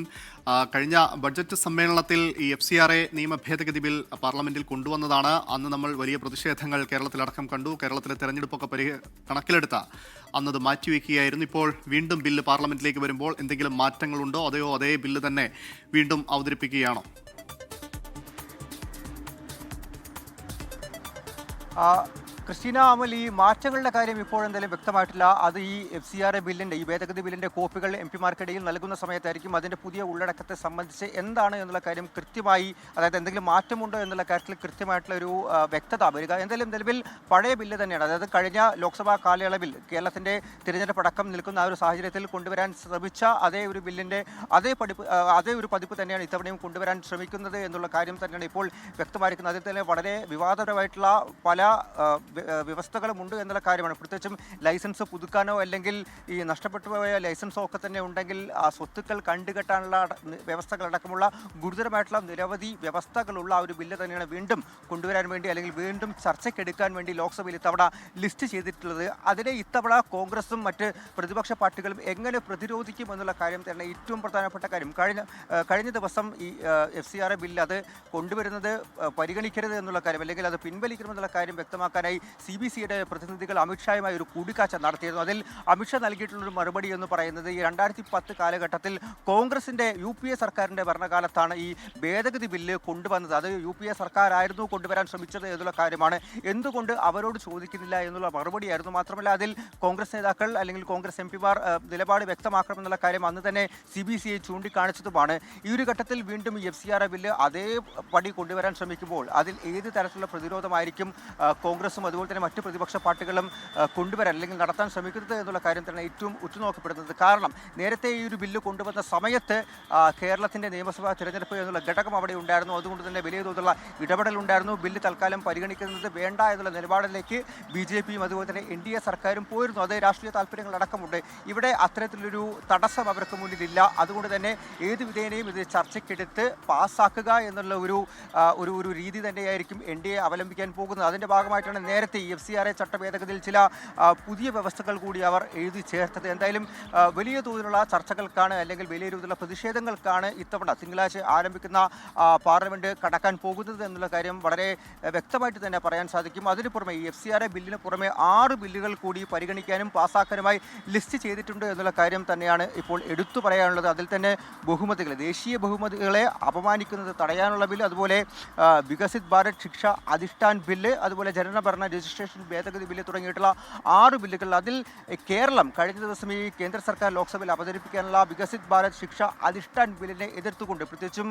കഴിഞ്ഞ ബഡ്ജറ്റ് സമ്മേളനത്തിൽ ഈ FCRA നിയമ ഭേദഗതി ബിൽ പാർലമെന്റിൽ കൊണ്ടുവന്നതാണ്. അന്ന് നമ്മൾ വലിയ പ്രതിഷേധങ്ങൾ കേരളത്തിലടക്കം കണ്ടു. കേരളത്തിലെ തെരഞ്ഞെടുപ്പൊക്കെ കണക്കിലെടുത്ത അന്നത് മാറ്റിവെക്കുകയായിരുന്നു. ഇപ്പോൾ വീണ്ടും ബില്ല് പാർലമെന്റിലേക്ക് വരുമ്പോൾ എന്തെങ്കിലും മാറ്റങ്ങളുണ്ടോ, അതെയോ അതേ ബില്ല് തന്നെ വീണ്ടും അവതരിപ്പിക്കുകയാണോ? ക്രിസ്റ്റീന, അമൽ, ഈ മാറ്റങ്ങളുടെ കാര്യം ഇപ്പോഴെന്തായാലും വ്യക്തമായിട്ടില്ല. അത് ഈ FCRA ബില്ലിൻ്റെ, ഈ ഭേദഗതി ബില്ലിൻ്റെ കോപ്പികൾ MP-മാർക്കിടയിൽ നൽകുന്ന സമയത്തായിരിക്കും അതിൻ്റെ പുതിയ ഉള്ളടക്കത്തെ സംബന്ധിച്ച് എന്താണ് എന്നുള്ള കാര്യം കൃത്യമായി, അതായത് എന്തെങ്കിലും മാറ്റമുണ്ടോ എന്നുള്ള കാര്യത്തിൽ കൃത്യമായിട്ടുള്ള ഒരു വ്യക്തത വരിക. എന്തായാലും നിലവിൽ പഴയ ബില്ല് തന്നെയാണ്. അതായത് കഴിഞ്ഞ ലോക്സഭാ കാലയളവിൽ കേരളത്തിൻ്റെ തിരഞ്ഞെടുപ്പ് അടക്കം നിൽക്കുന്ന ആ ഒരു സാഹചര്യത്തിൽ കൊണ്ടുവരാൻ ശ്രമിച്ച അതേ ഒരു ബില്ലിൻ്റെ അതേ ഒരു പതിപ്പ് തന്നെയാണ് ഇത്തവണയും കൊണ്ടുവരാൻ ശ്രമിക്കുന്നത് എന്നുള്ള കാര്യം തന്നെയാണ് ഇപ്പോൾ വ്യക്തമായിരിക്കുന്നത്. അതിൽ തന്നെ വളരെ വിവാദപരമായിട്ടുള്ള പല വ്യവസ്ഥകളുമുണ്ട് എന്നുള്ള കാര്യമാണ്. പ്രത്യേകിച്ചും ലൈസൻസ് പുതുക്കാനോ അല്ലെങ്കിൽ ഈ നഷ്ടപ്പെട്ടു പോയ ലൈസൻസോ ഒക്കെ തന്നെ ഉണ്ടെങ്കിൽ ആ സ്വത്തുക്കൾ കണ്ടുകെട്ടാനുള്ള വ്യവസ്ഥകളടക്കമുള്ള ഗുരുതരമായിട്ടുള്ള നിരവധി വ്യവസ്ഥകളുള്ള ആ ഒരു ബില്ല് തന്നെയാണ് വീണ്ടും കൊണ്ടുവരാൻ വേണ്ടി അല്ലെങ്കിൽ വീണ്ടും ചർച്ചയ്ക്കെടുക്കാൻ വേണ്ടി ലോക്സഭയിൽ ഇത്തവണ ലിസ്റ്റ് ചെയ്തിട്ടുള്ളത്. അതിനെ ഇത്തവണ കോൺഗ്രസും മറ്റ് പ്രതിപക്ഷ പാർട്ടികളും എങ്ങനെ പ്രതിരോധിക്കും എന്നുള്ള കാര്യം തന്നെ ഏറ്റവും പ്രധാനപ്പെട്ട കാര്യം. കഴിഞ്ഞ ദിവസം ഈ FCRA ബില്ല് അത് കൊണ്ടുവരുന്നത് പരിഗണിക്കരുത് എന്നുള്ള കാര്യം അല്ലെങ്കിൽ അത് പിൻവലിക്കണമെന്നുള്ള കാര്യം വ്യക്തമാക്കാനായി CBCയുടെ പ്രതിനിധികൾ അമിത്ഷായുമായി ഒരു കൂടിക്കാഴ്ച നടത്തിയിരുന്നു. അതിൽ അമിത്ഷാ നൽകിയിട്ടുള്ളൊരു മറുപടി എന്ന് പറയുന്നത് ഈ 2010 കാലഘട്ടത്തിൽ കോൺഗ്രസിൻ്റെ UPA സർക്കാരിൻ്റെ ഭരണകാലത്താണ് ഈ ഭേദഗതി ബില്ല് കൊണ്ടുവന്നത്. അത് UPA സർക്കാരായിരുന്നു കൊണ്ടുവരാൻ ശ്രമിച്ചത് എന്നുള്ള കാര്യമാണ്. എന്തുകൊണ്ട് അവരോട് ചോദിക്കുന്നില്ല എന്നുള്ള മറുപടിയായിരുന്നു. മാത്രമല്ല അതിൽ കോൺഗ്രസ് നേതാക്കൾ അല്ലെങ്കിൽ കോൺഗ്രസ് MP-മാർ നിലപാട് വ്യക്തമാക്കണമെന്നുള്ള കാര്യം അന്ന് തന്നെ CBCയെ ചൂണ്ടിക്കാണിച്ചതുമാണ്. ഈ ഒരു ഘട്ടത്തിൽ വീണ്ടും ഈ FCRA ബില്ല് അതേപടി കൊണ്ടുവരാൻ ശ്രമിക്കുമ്പോൾ അതിൽ ഏത് തരത്തിലുള്ള പ്രതിരോധമായിരിക്കും കോൺഗ്രസും അതുപോലെ തന്നെ മറ്റ് പ്രതിപക്ഷ പാർട്ടികളും കൊണ്ടുവരാൻ അല്ലെങ്കിൽ നടത്താൻ ശ്രമിക്കുന്നത് എന്നുള്ള കാര്യം തന്നെ ഏറ്റവും ഉറ്റുനോക്കപ്പെടുന്നത്. കാരണം നേരത്തെ ഈ ഒരു ബില്ല് കൊണ്ടുവന്ന സമയത്ത് കേരളത്തിൻ്റെ നിയമസഭാ തിരഞ്ഞെടുപ്പ് എന്നുള്ള ഘടകം അവിടെ ഉണ്ടായിരുന്നു. അതുകൊണ്ട് തന്നെ വലിയ തോതിലുള്ള ഇടപെടലുണ്ടായിരുന്നു. ബില്ല് തൽക്കാലം പരിഗണിക്കുന്നത് വേണ്ട എന്നുള്ള നിലപാടിലേക്ക് BJPയും അതുപോലെ തന്നെ NDA സർക്കാരും പോയിരുന്നു. അത് രാഷ്ട്രീയ താല്പര്യങ്ങളടക്കമുണ്ട്. ഇവിടെ അത്തരത്തിലൊരു തടസ്സം അവർക്ക് മുന്നിലില്ല. അതുകൊണ്ട് തന്നെ ഏത് വിധേനയും ഇത് ചർച്ചയ്ക്കെടുത്ത് പാസ്സാക്കുക എന്നുള്ള ഒരു രീതി തന്നെയായിരിക്കും NDA അവലംബിക്കാൻ പോകുന്നത്. അതിൻ്റെ ഭാഗമായിട്ടാണ് നേരത്തെ ഈ FCRA ചട്ട ഭേദഗതിയിൽ ചില പുതിയ വ്യവസ്ഥകൾ കൂടി അവർ എഴുതി ചേർത്തത്. എന്തായാലും വലിയ തോതിലുള്ള ചർച്ചകൾക്കാണ് അല്ലെങ്കിൽ വലിയ തോതിലുള്ള പ്രതിഷേധങ്ങൾക്കാണ് ഇത്തവണ തിങ്കളാഴ്ച ആരംഭിക്കുന്ന പാർലമെന്റ് കടക്കാൻ പോകുന്നത് എന്നുള്ള കാര്യം വളരെ വ്യക്തമായിട്ട് തന്നെ പറയാൻ സാധിക്കും. അതിന് പുറമെ ഈ FCRA ബില്ലിന് പുറമെ 6 ബില്ലുകൾ കൂടി പരിഗണിക്കാനും പാസ്സാക്കാനുമായി ലിസ്റ്റ് ചെയ്തിട്ടുണ്ട് എന്നുള്ള കാര്യം തന്നെയാണ് ഇപ്പോൾ എടുത്തു പറയാനുള്ളത്. അതിൽ തന്നെ ദേശീയ ബഹുമതികളെ അപമാനിക്കുന്നത് തടയാനുള്ള ബില്ല്, അതുപോലെ വികസിത് ഭാരത് ശിക്ഷ അധിഷ്ഠാൻ ബില്ല്, അതുപോലെ ജനനഭരണ രജിസ്ട്രേഷൻ ഭേദഗതി ബില്ല് തുടങ്ങിയിട്ടുള്ള 6 ബില്ലുകൾ. അതിൽ കേരളം കഴിഞ്ഞ ദിവസം ഈ കേന്ദ്ര സർക്കാർ ലോക്സഭയിൽ അവതരിപ്പിക്കാനുള്ള വികസിത് ഭാരത് ശിക്ഷ അധിഷ്ഠാൻ ബില്ലിനെ എതിർത്തുകൊണ്ട് പ്രത്യേകിച്ചും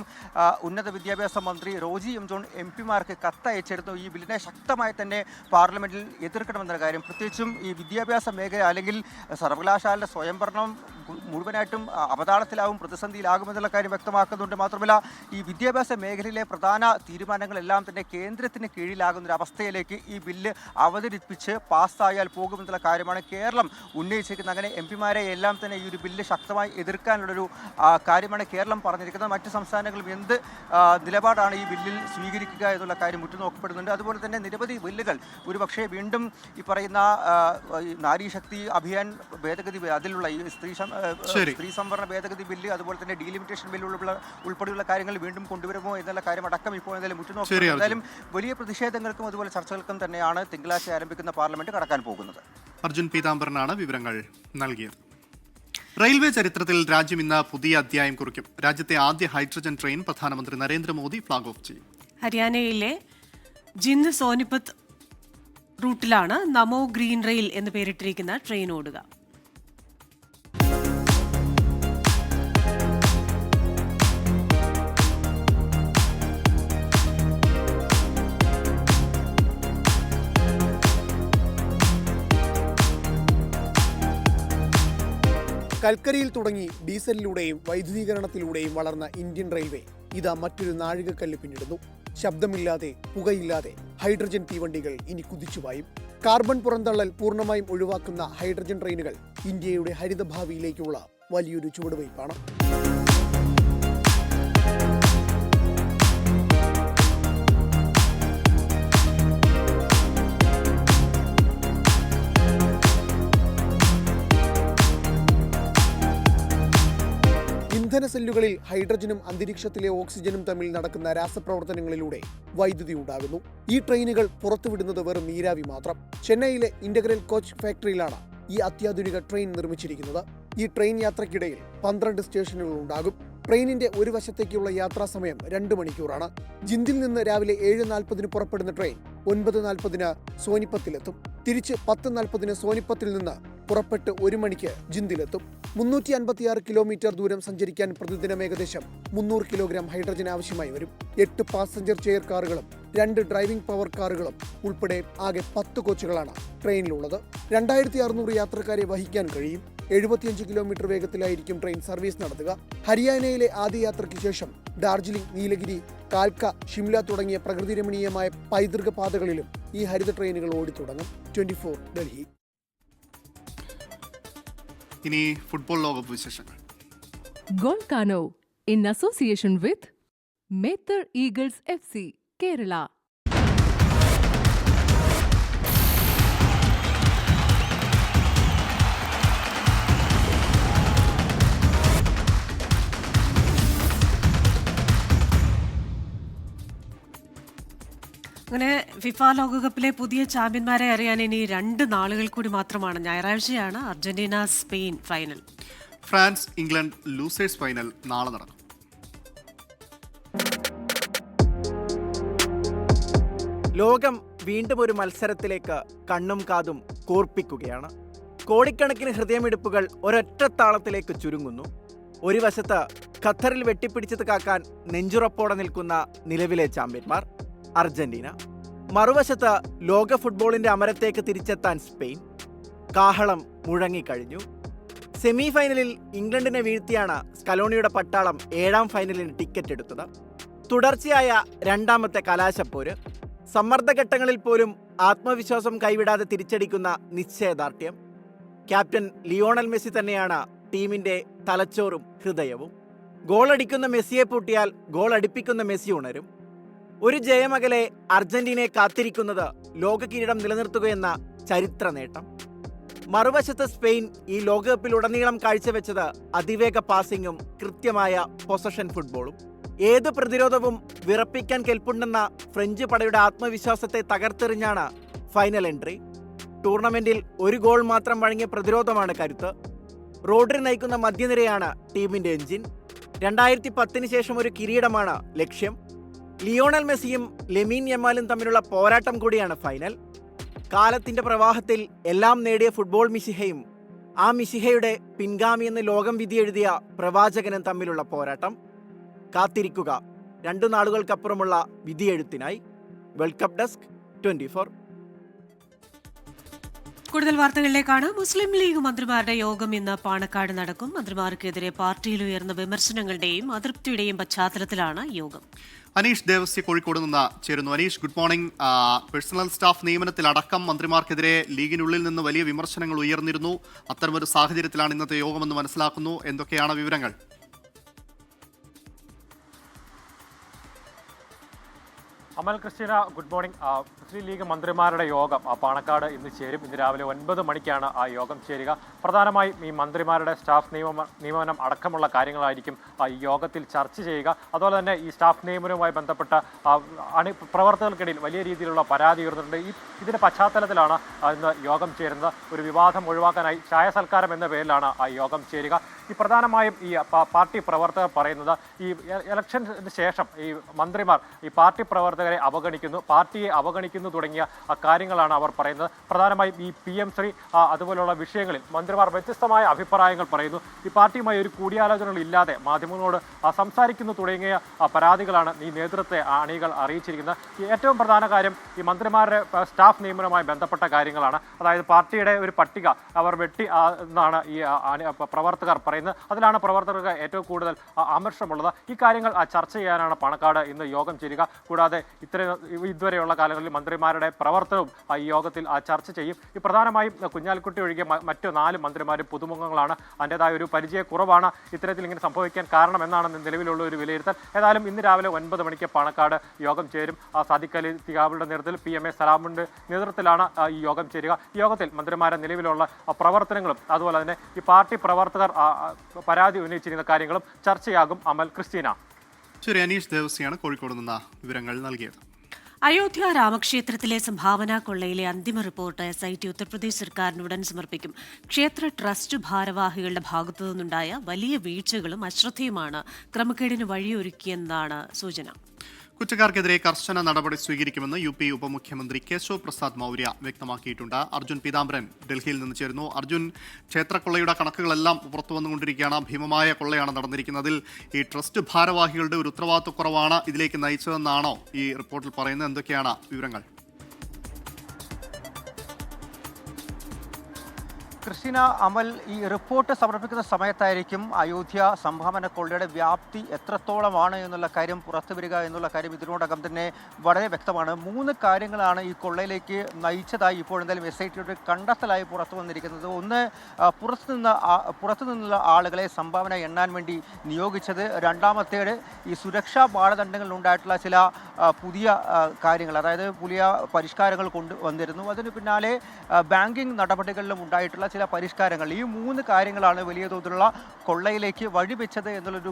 ഉന്നത വിദ്യാഭ്യാസ മന്ത്രി റോജി ജോൺ MP-മാർക്ക് കത്തയച്ചിരുന്നു. ഈ ബില്ലിനെ ശക്തമായി തന്നെ പാർലമെന്റിൽ എതിർക്കണമെന്ന കാര്യം. പ്രത്യേകിച്ചും ഈ വിദ്യാഭ്യാസ മേഖല അല്ലെങ്കിൽ സർവകലാശാലയുടെ സ്വയംഭരണം മുഴുവനായിട്ടും അവതാളത്തിലാവും, പ്രതിസന്ധിയിലാകുമെന്നുള്ള കാര്യം വ്യക്തമാക്കുന്നുണ്ട്. മാത്രമല്ല ഈ വിദ്യാഭ്യാസ മേഖലയിലെ പ്രധാന തീരുമാനങ്ങളെല്ലാം തന്നെ കേന്ദ്രത്തിന് കീഴിലാകുന്ന ഒരു അവസ്ഥയിലേക്ക് ഈ ബില്ല് അവതരിപ്പിച്ച് പാസ്സായാൽ പോകുമെന്നുള്ള കാര്യമാണ് കേരളം ഉന്നയിച്ചിരിക്കുന്നത്. അങ്ങനെ MP-മാരെ എല്ലാം തന്നെ ഈ ഒരു ബില്ല് ശക്തമായി എതിർക്കാനുള്ളൊരു കാര്യമാണ് കേരളം പറഞ്ഞിരിക്കുന്നത്. മറ്റ് സംസ്ഥാനങ്ങളും എന്ത് നിലപാടാണ് ഈ ബില്ലിൽ സ്വീകരിക്കുക എന്നുള്ള കാര്യം ഉറ്റുനോക്കപ്പെടുന്നുണ്ട്. അതുപോലെ തന്നെ നിരവധി ബില്ലുകൾ ഒരുപക്ഷെ വീണ്ടും ഈ പറയുന്ന നാരീശക്തി അഭിയാൻ ഭേദഗതി, അതിലുള്ള ഈ സ്ത്രീ സംവരണ ഭേദഗതി ബില്ല്, അതുപോലെ തന്നെ ഡീലിമിറ്റേഷൻ ബില്ല് ഉൾപ്പെടെയുള്ള കാര്യങ്ങൾ വീണ്ടും കൊണ്ടുവരുമോ എന്നുള്ള കാര്യം അടക്കം ഇപ്പോൾ എന്തായാലും ഉറ്റുനോക്കുന്നത്. എന്തായാലും വലിയ പ്രതിഷേധങ്ങൾക്കും അതുപോലെ ചർച്ചകൾക്കും തന്നെയാണ് തിങ്കളാഴ്ച ആരംഭിക്കുന്ന പാർലമെന്റ് കടക്കാൻ പോകുന്നത്. അർജുൻ പീതാംബരനാണ് വിവരങ്ങൾ നൽകിയത്. റെയിൽവേ ചരിത്രത്തിൽ രാജ്യം ഇന്ന് പുതിയ അധ്യായം കുറിക്കും. രാജ്യത്തെ ആദ്യ ഹൈഡ്രജൻ ട്രെയിൻ പ്രധാനമന്ത്രി നരേന്ദ്രമോദി ഫ്ളാഗ് ഓഫ് ചെയ്യും. ഹരിയാനയിലെ ജിന്ദ് സോനിപത്ത് റൂട്ടിലാണ് നമോ ഗ്രീൻ റെയിൽ എന്ന് പേരിട്ടിരിക്കുന്ന ട്രെയിൻ ഓടുക. കൽക്കരിയിൽ തുടങ്ങി ഡീസലിലൂടെയും വൈദ്യുതീകരണത്തിലൂടെയും വളർന്ന ഇന്ത്യൻ റെയിൽവേ ഇതാ മറ്റൊരു നാഴികക്കല്ല് പിന്നിടുന്നു. ശബ്ദമില്ലാതെ, പുകയില്ലാതെ ഹൈഡ്രജൻ തീവണ്ടികൾ ഇനി കുതിച്ചുപായും. കാർബൺ പുറന്തള്ളൽ പൂർണ്ണമായും ഒഴിവാക്കുന്ന ഹൈഡ്രജൻ ട്രെയിനുകൾ ഇന്ത്യയുടെ ഹരിതഭാവിയിലേക്കുള്ള വലിയൊരു ചുവടുവയ്പ്പാണ്. ഇന്ധന സെല്ലുകളിൽ ഹൈഡ്രജനും അന്തരീക്ഷത്തിലെ ഓക്സിജനും തമ്മിൽ നടക്കുന്ന രാസപ്രവർത്തനങ്ങളിലൂടെ വൈദ്യുതി ഉണ്ടാകുന്നു. ഈ ട്രെയിനുകൾ പുറത്തുവിടുന്നത് വെറും നീരാവി മാത്രം. ചെന്നൈയിലെ ഇന്റഗ്രൽ കോച്ച് ഫാക്ടറിയിലാണ് ഈ അത്യാധുനിക ട്രെയിൻ നിർമ്മിച്ചിരിക്കുന്നത്. ഈ ട്രെയിൻ യാത്രയ്ക്കിടയിൽ 12 സ്റ്റേഷനുകൾ ഉണ്ടാകും. ട്രെയിനിന്റെ ഒരു വശത്തേക്കുള്ള യാത്രാ സമയം 2 മണിക്കൂറാണ്. ജിന്ദിൽ നിന്ന് രാവിലെ 7:40 പുറപ്പെടുന്ന ട്രെയിൻ 9:40 സോനിപ്പത്തിലെത്തും. തിരിച്ച് 10:40 സോനിപ്പത്തിൽ നിന്ന് പുറപ്പെട്ട് 1 മണിക്ക് ജിന്ദിലെത്തും. 356 കിലോമീറ്റർ ദൂരം സഞ്ചരിക്കാൻ പ്രതിദിനം ഏകദേശം 300 കിലോഗ്രാം ഹൈഡ്രജൻ ആവശ്യമായി വരും. 8 പാസഞ്ചർ ചെയർ കാറുകളും 2 ഡ്രൈവിംഗ് പവർ കാറുകളും ഉൾപ്പെടെ ആകെ 10 കോച്ചുകളാണ് ട്രെയിനിലുള്ളത്. 2600 യാത്രക്കാരെ വഹിക്കാൻ കഴിയും. 75 കിലോമീറ്റർ വേഗത്തിലായിരിക്കും ട്രെയിൻ സർവീസ് നടത്തുക. ഹരിയാനയിലെ ആദ്യ യാത്രയ്ക്ക് ശേഷം ഡാർജിലിംഗ്, നീലഗിരി, കാൽക്ക, ഷിംല തുടങ്ങിയ പ്രകൃതി രമണീയമായ പൈതൃക പാതകളിലും ഈ ഹരിത ട്രെയിനുകൾ ഓടിത്തുടങ്ങും. 24 ഡൽഹി. ഇനി ഫുട്ബോൾ ലോകകപ്പ് വിശേഷങ്ങൾ. ഗോൾ കാനോ ഇൻ അസോസിയേഷൻ വിത്ത് മേത്തർ ഈഗിൾസ് FC കേരള. അങ്ങനെ ഫിഫ ലോകകപ്പിലെ പുതിയ ചാമ്പ്യന്മാരെ അറിയാൻ ഇനി 2 നാളുകൾ കൂടി മാത്രമാണ്. ഞായറാഴ്ചയാണ് Argentina Spain final. France England losers final നാളെ നടക്കും. ലോകം വീണ്ടും ഒരു മത്സരത്തിലേക്ക് കണ്ണും കാതും കൂർപ്പിക്കുകയാണ്. കോടിക്കണക്കിന് ഹൃദയമിടിപ്പുകൾ ഒരൊറ്റ താളത്തിലേക്ക് ചുരുങ്ങുന്നു. ഒരു വശത്ത് ഖത്തറിൽ വെട്ടിപ്പിടിച്ചത് കാക്കാൻ നെഞ്ചുറപ്പോടെ നിൽക്കുന്ന നിലവിലെ ചാമ്പ്യന്മാർ അർജന്റീന, മറുവശത്ത് ലോക ഫുട്ബോളിന്റെ അമരത്തേക്ക് തിരിച്ചെത്താൻ സ്പെയിൻ. കാഹളം മുഴങ്ങിക്കഴിഞ്ഞു. സെമി ഫൈനലിൽ ഇംഗ്ലണ്ടിനെ വീഴ്ത്തിയാണ് സ്കലോണിയുടെ പട്ടാളം 7ാം ഫൈനലിന് ടിക്കറ്റ് എടുത്തത്. തുടർച്ചയായ 2ാമത്തെ കലാശപ്പോര്. സമ്മർദ്ദഘട്ടങ്ങളിൽ പോലും ആത്മവിശ്വാസം കൈവിടാതെ തിരിച്ചടിക്കുന്ന നിശ്ചയദാർഢ്യം. ക്യാപ്റ്റൻ ലിയോണൽ മെസ്സി തന്നെയാണ് ടീമിന്റെ തലച്ചോറും ഹൃദയവും. ഗോളടിക്കുന്ന മെസ്സിയെ പൂട്ടിയാൽ ഗോൾ അടിപ്പിക്കുന്ന മെസ്സി ഉണരും. ഒരു ജയമകലെ അർജന്റീനയെ കാത്തിരിക്കുന്നത് ലോക കിരീടം നിലനിർത്തുകയെന്ന ചരിത്ര നേട്ടം. മറുവശത്ത് സ്പെയിൻ ഈ ലോകകപ്പിലുടനീളം കാഴ്ചവെച്ചത് അതിവേഗ പാസിംഗും കൃത്യമായ പൊസഷൻ ഫുട്ബോളും. ഏത് പ്രതിരോധവും വിറപ്പിക്കാൻ കെൽപ്പുണ്ടെന്ന ഫ്രഞ്ച് പടയുടെ ആത്മവിശ്വാസത്തെ തകർത്തെറിഞ്ഞാണ് ഫൈനൽ എൻട്രി. ടൂർണമെന്റിൽ ഒരു ഗോൾ മാത്രം വഴങ്ങിയ പ്രതിരോധമാണ് കരുത്ത്. റോഡ്രി നയിക്കുന്ന മധ്യനിരയാണ് ടീമിന്റെ എഞ്ചിൻ. 2010 ശേഷം ഒരു കിരീടമാണ് ലക്ഷ്യം. ലിയോണൽ മെസ്സിയും ലെമീൻ യമാലും തമ്മിലുള്ള പോരാട്ടം കൂടിയാണ് ഫൈനൽ. കാലത്തിന്റെ പ്രവാഹത്തിൽ എല്ലാം നേടിയ ഫുട്ബോൾ മിശിഹയും ആ മിശിഹയുടെ പിൻഗാമിയെന്ന് ലോകം വിധിയെഴുതിയ പ്രവാചകനും തമ്മിലുള്ള പോരാട്ടം. കാത്തിരിക്കുക 2 നാളുകൾക്കപ്പുറമുള്ള വിധിയെഴുത്തിനായി. World cup desk 24. കൂടുതൽ വാർത്തകളിലേക്കാണ്. മുസ്ലിം ലീഗ് മന്ത്രിമാരുടെ യോഗം ഇന്ന് പാണക്കാട് നടക്കും. മന്ത്രിമാർക്കെതിരെ പാർട്ടിയിൽ ഉയർന്ന വിമർശനങ്ങളുടെയും അതൃപ്തിയുടെയും പശ്ചാത്തലത്തിലാണ് യോഗം. അനീഷ് ദേവസ്യ കോഴിക്കോട് നിന്ന് ചേരുന്നു. Aneesh, good morning. Personal staff നിയമനത്തിലടക്കം മന്ത്രിമാർക്കെതിരെ ലീഗിനുള്ളിൽ നിന്ന് വലിയ വിമർശനങ്ങൾ ഉയർന്നിരുന്നു. അത്തരമൊരു സാഹചര്യത്തിലാണ് ഇന്നത്തെ യോഗമെന്ന് മനസ്സിലാക്കുന്നു. എന്തൊക്കെയാണ് വിവരങ്ങൾ? അമൽ, ക്രിസ്റ്റീന, ഗുഡ് മോർണിംഗ്. മുസ്ലിം ലീഗ് മന്ത്രിമാരുടെ യോഗം പാണക്കാട് ഇന്ന് ചേരും. ഇന്ന് രാവിലെ 9 മണിക്കാണ് ആ യോഗം ചേരുക. പ്രധാനമായും ഈ മന്ത്രിമാരുടെ സ്റ്റാഫ് നിയമനം അടക്കമുള്ള കാര്യങ്ങളായിരിക്കും ഈ യോഗത്തിൽ ചർച്ച ചെയ്യുക. അതുപോലെ തന്നെ ഈ സ്റ്റാഫ് നിയമനവുമായി ബന്ധപ്പെട്ട പ്രവർത്തകർക്കിടയിൽ വലിയ രീതിയിലുള്ള പരാതി ഉയർന്നിട്ടുണ്ട്. ഇതിന്റെ പശ്ചാത്തലത്തിലാണ് ഇന്ന് യോഗം ചേരുന്നത്. ഒരു വിവാദം ഒഴിവാക്കാനായി ചായ സൽക്കാരം എന്ന പേരിലാണ് ആ യോഗം ചേരുക. ഈ പ്രധാനമായും ഈ പാർട്ടി പ്രവർത്തകർ പറയുന്നത് ഈ ഇലക്ഷന് ശേഷം ഈ മന്ത്രിമാർ ഈ പാർട്ടി പ്രവർത്തകരെ അവഗണിക്കുന്നു, പാർട്ടിയെ അവഗണിക്കുന്നു സംസാരിക്കുന്നു തുടങ്ങിയ കാര്യങ്ങളാണ് അവർ പറയുന്നത്. പ്രധാനമായും ഈ PM ശ്രീ അതുപോലുള്ള വിഷയങ്ങളിൽ മന്ത്രിമാർ വ്യത്യസ്തമായ അഭിപ്രായങ്ങൾ പറയുന്നു. ഈ പാർട്ടിയുമായി ഒരു കൂടിയാലോചനകൾ ഇല്ലാതെ മാധ്യമങ്ങളോട് സംസാരിക്കുന്നു തുടങ്ങിയ പരാതികളാണ് ഈ നേതൃത്വത്തെ അണികൾ അറിയിച്ചിരിക്കുന്നത്. ഏറ്റവും പ്രധാന കാര്യം ഈ മന്ത്രിമാരുടെ സ്റ്റാഫ് നിയമനവുമായി ബന്ധപ്പെട്ട കാര്യങ്ങളാണ്. അതായത് പാർട്ടിയുടെ ഒരു പട്ടിക അവർ വെട്ടി എന്നാണ് ഈ പ്രവർത്തകർ പറയുന്നത്. അതിലാണ് പ്രവർത്തകർക്ക് ഏറ്റവും കൂടുതൽ അമർഷമുള്ളത്. ഈ കാര്യങ്ങൾ ചർച്ച ചെയ്യാനാണ് പാണക്കാട് ഇന്ന് യോഗം ചേരുക. കൂടാതെ ഇതുവരെയുള്ള കാലങ്ങളിൽ മന്ത്രിമാരുടെ പ്രവർത്തനവും ഈ യോഗത്തിൽ ചർച്ച ചെയ്യും. ഈ പ്രധാനമായും കുഞ്ഞാലിക്കുട്ടി ഒഴികെ മറ്റു 4 മന്ത്രിമാരും പുതുമുഖങ്ങളാണ്. അതിൻ്റെതായ ഒരു പരിചയക്കുറവാണ് ഇത്തരത്തിൽ ഇങ്ങനെ സംഭവിക്കാൻ കാരണമെന്നാണ് നിലവിലുള്ള ഒരു വിലയിരുത്തൽ. ഏതായാലും ഇന്ന് രാവിലെ 9 മണിക്ക് പാണക്കാട് യോഗം ചേരും. സാദിഖ് അലി തികാബിയുടെ നേതൃത്വത്തിൽ PMA സലാമിന്റെ നേതൃത്വത്തിലാണ് ഈ യോഗം ചേരുക. ഈ യോഗത്തിൽ മന്ത്രിമാരുടെ നിലവിലുള്ള പ്രവർത്തനങ്ങളും അതുപോലെ തന്നെ ഈ പാർട്ടി പ്രവർത്തകർ പരാതി ഉന്നയിച്ചിരുന്ന കാര്യങ്ങളും ചർച്ചയാകും. അമൽ, ക്രിസ്റ്റീന. ശരി, അനീഷ് ദേവസിയാണ് കോഴിക്കോട് നിന്ന് വിവരങ്ങൾ നൽകിയത്. അയോധ്യ രാമക്ഷേത്രത്തിലെ സംഭാവന കൊള്ളയിലെ അന്തിമ റിപ്പോർട്ട് SIT ഉത്തർപ്രദേശ് സർക്കാരിന് ഉടൻ സമർപ്പിക്കും. ക്ഷേത്ര ട്രസ്റ്റ് ഭാരവാഹികളുടെ ഭാഗത്തു നിന്നുണ്ടായ വലിയ വീഴ്ചകളും അശ്രദ്ധയുമാണ് ക്രമക്കേടിന് വഴിയൊരുക്കിയെന്നാണ് സൂചന. കുറ്റക്കാർക്കെതിരെ കർശന നടപടി സ്വീകരിക്കുമെന്ന് UP ഉപമുഖ്യമന്ത്രി കേശവ് പ്രസാദ് മൗര്യ വ്യക്തമാക്കിയിട്ടുണ്ട്. അർജുൻ പീതാംബരൻ ഡൽഹിയിൽ നിന്ന് ചേരുന്നു. അർജുൻ, ക്ഷേത്രക്കൊള്ളയുടെ കണക്കുകളെല്ലാം പുറത്തു വന്നുകൊണ്ടിരിക്കുകയാണ്. ഭീമമായ കൊള്ളയാണ് നടന്നിരിക്കുന്നതിൽ ഈ ട്രസ്റ്റ് ഭാരവാഹികളുടെ ഒരു ഉത്തരവാദിത്വക്കുറവാണ് ഇതിലേക്ക് നയിച്ചതെന്നാണോ ഈ റിപ്പോർട്ടിൽ പറയുന്നത്? എന്തൊക്കെയാണ് വിവരങ്ങൾ? ക്രിസ്റ്റീന, അമൽ, ഈ റിപ്പോർട്ട് സമർപ്പിക്കുന്ന സമയത്തായിരിക്കും അയോധ്യ സംഭാവന കൊള്ളയുടെ വ്യാപ്തി എത്രത്തോളമാണ് എന്നുള്ള കാര്യം പുറത്തു വരിക എന്നുള്ള കാര്യം ഇതിനോടകം തന്നെ വളരെ വ്യക്തമാണ്. 3 കാര്യങ്ങളാണ് ഈ കൊള്ളയിലേക്ക് നയിച്ചതായി ഇപ്പോൾ എന്തായാലും SITയുടെ കണ്ടെത്തലായി പുറത്തു വന്നിരിക്കുന്നത്. ഒന്ന്, പുറത്തുനിന്നുള്ള ആളുകളെ സംഭാവന എണ്ണാൻ വേണ്ടി നിയോഗിച്ചത്. രണ്ടാമത്തേത് ഈ സുരക്ഷാ മാനദണ്ഡങ്ങളിൽ ഉണ്ടായിട്ടുള്ള ചില പുതിയ കാര്യങ്ങൾ, അതായത് പുതിയ പരിഷ്കാരങ്ങൾ കൊണ്ടുവന്നിരുന്നു. അതിന് പിന്നാലെ ബാങ്കിങ് നടപടികളിലും ഉണ്ടായിട്ടുള്ള ചില പരിഷ്കാരങ്ങൾ. ഈ 3 കാര്യങ്ങളാണ് വലിയ തോതിലുള്ള കൊള്ളയിലേക്ക് വഴിവെച്ചത് എന്നുള്ളൊരു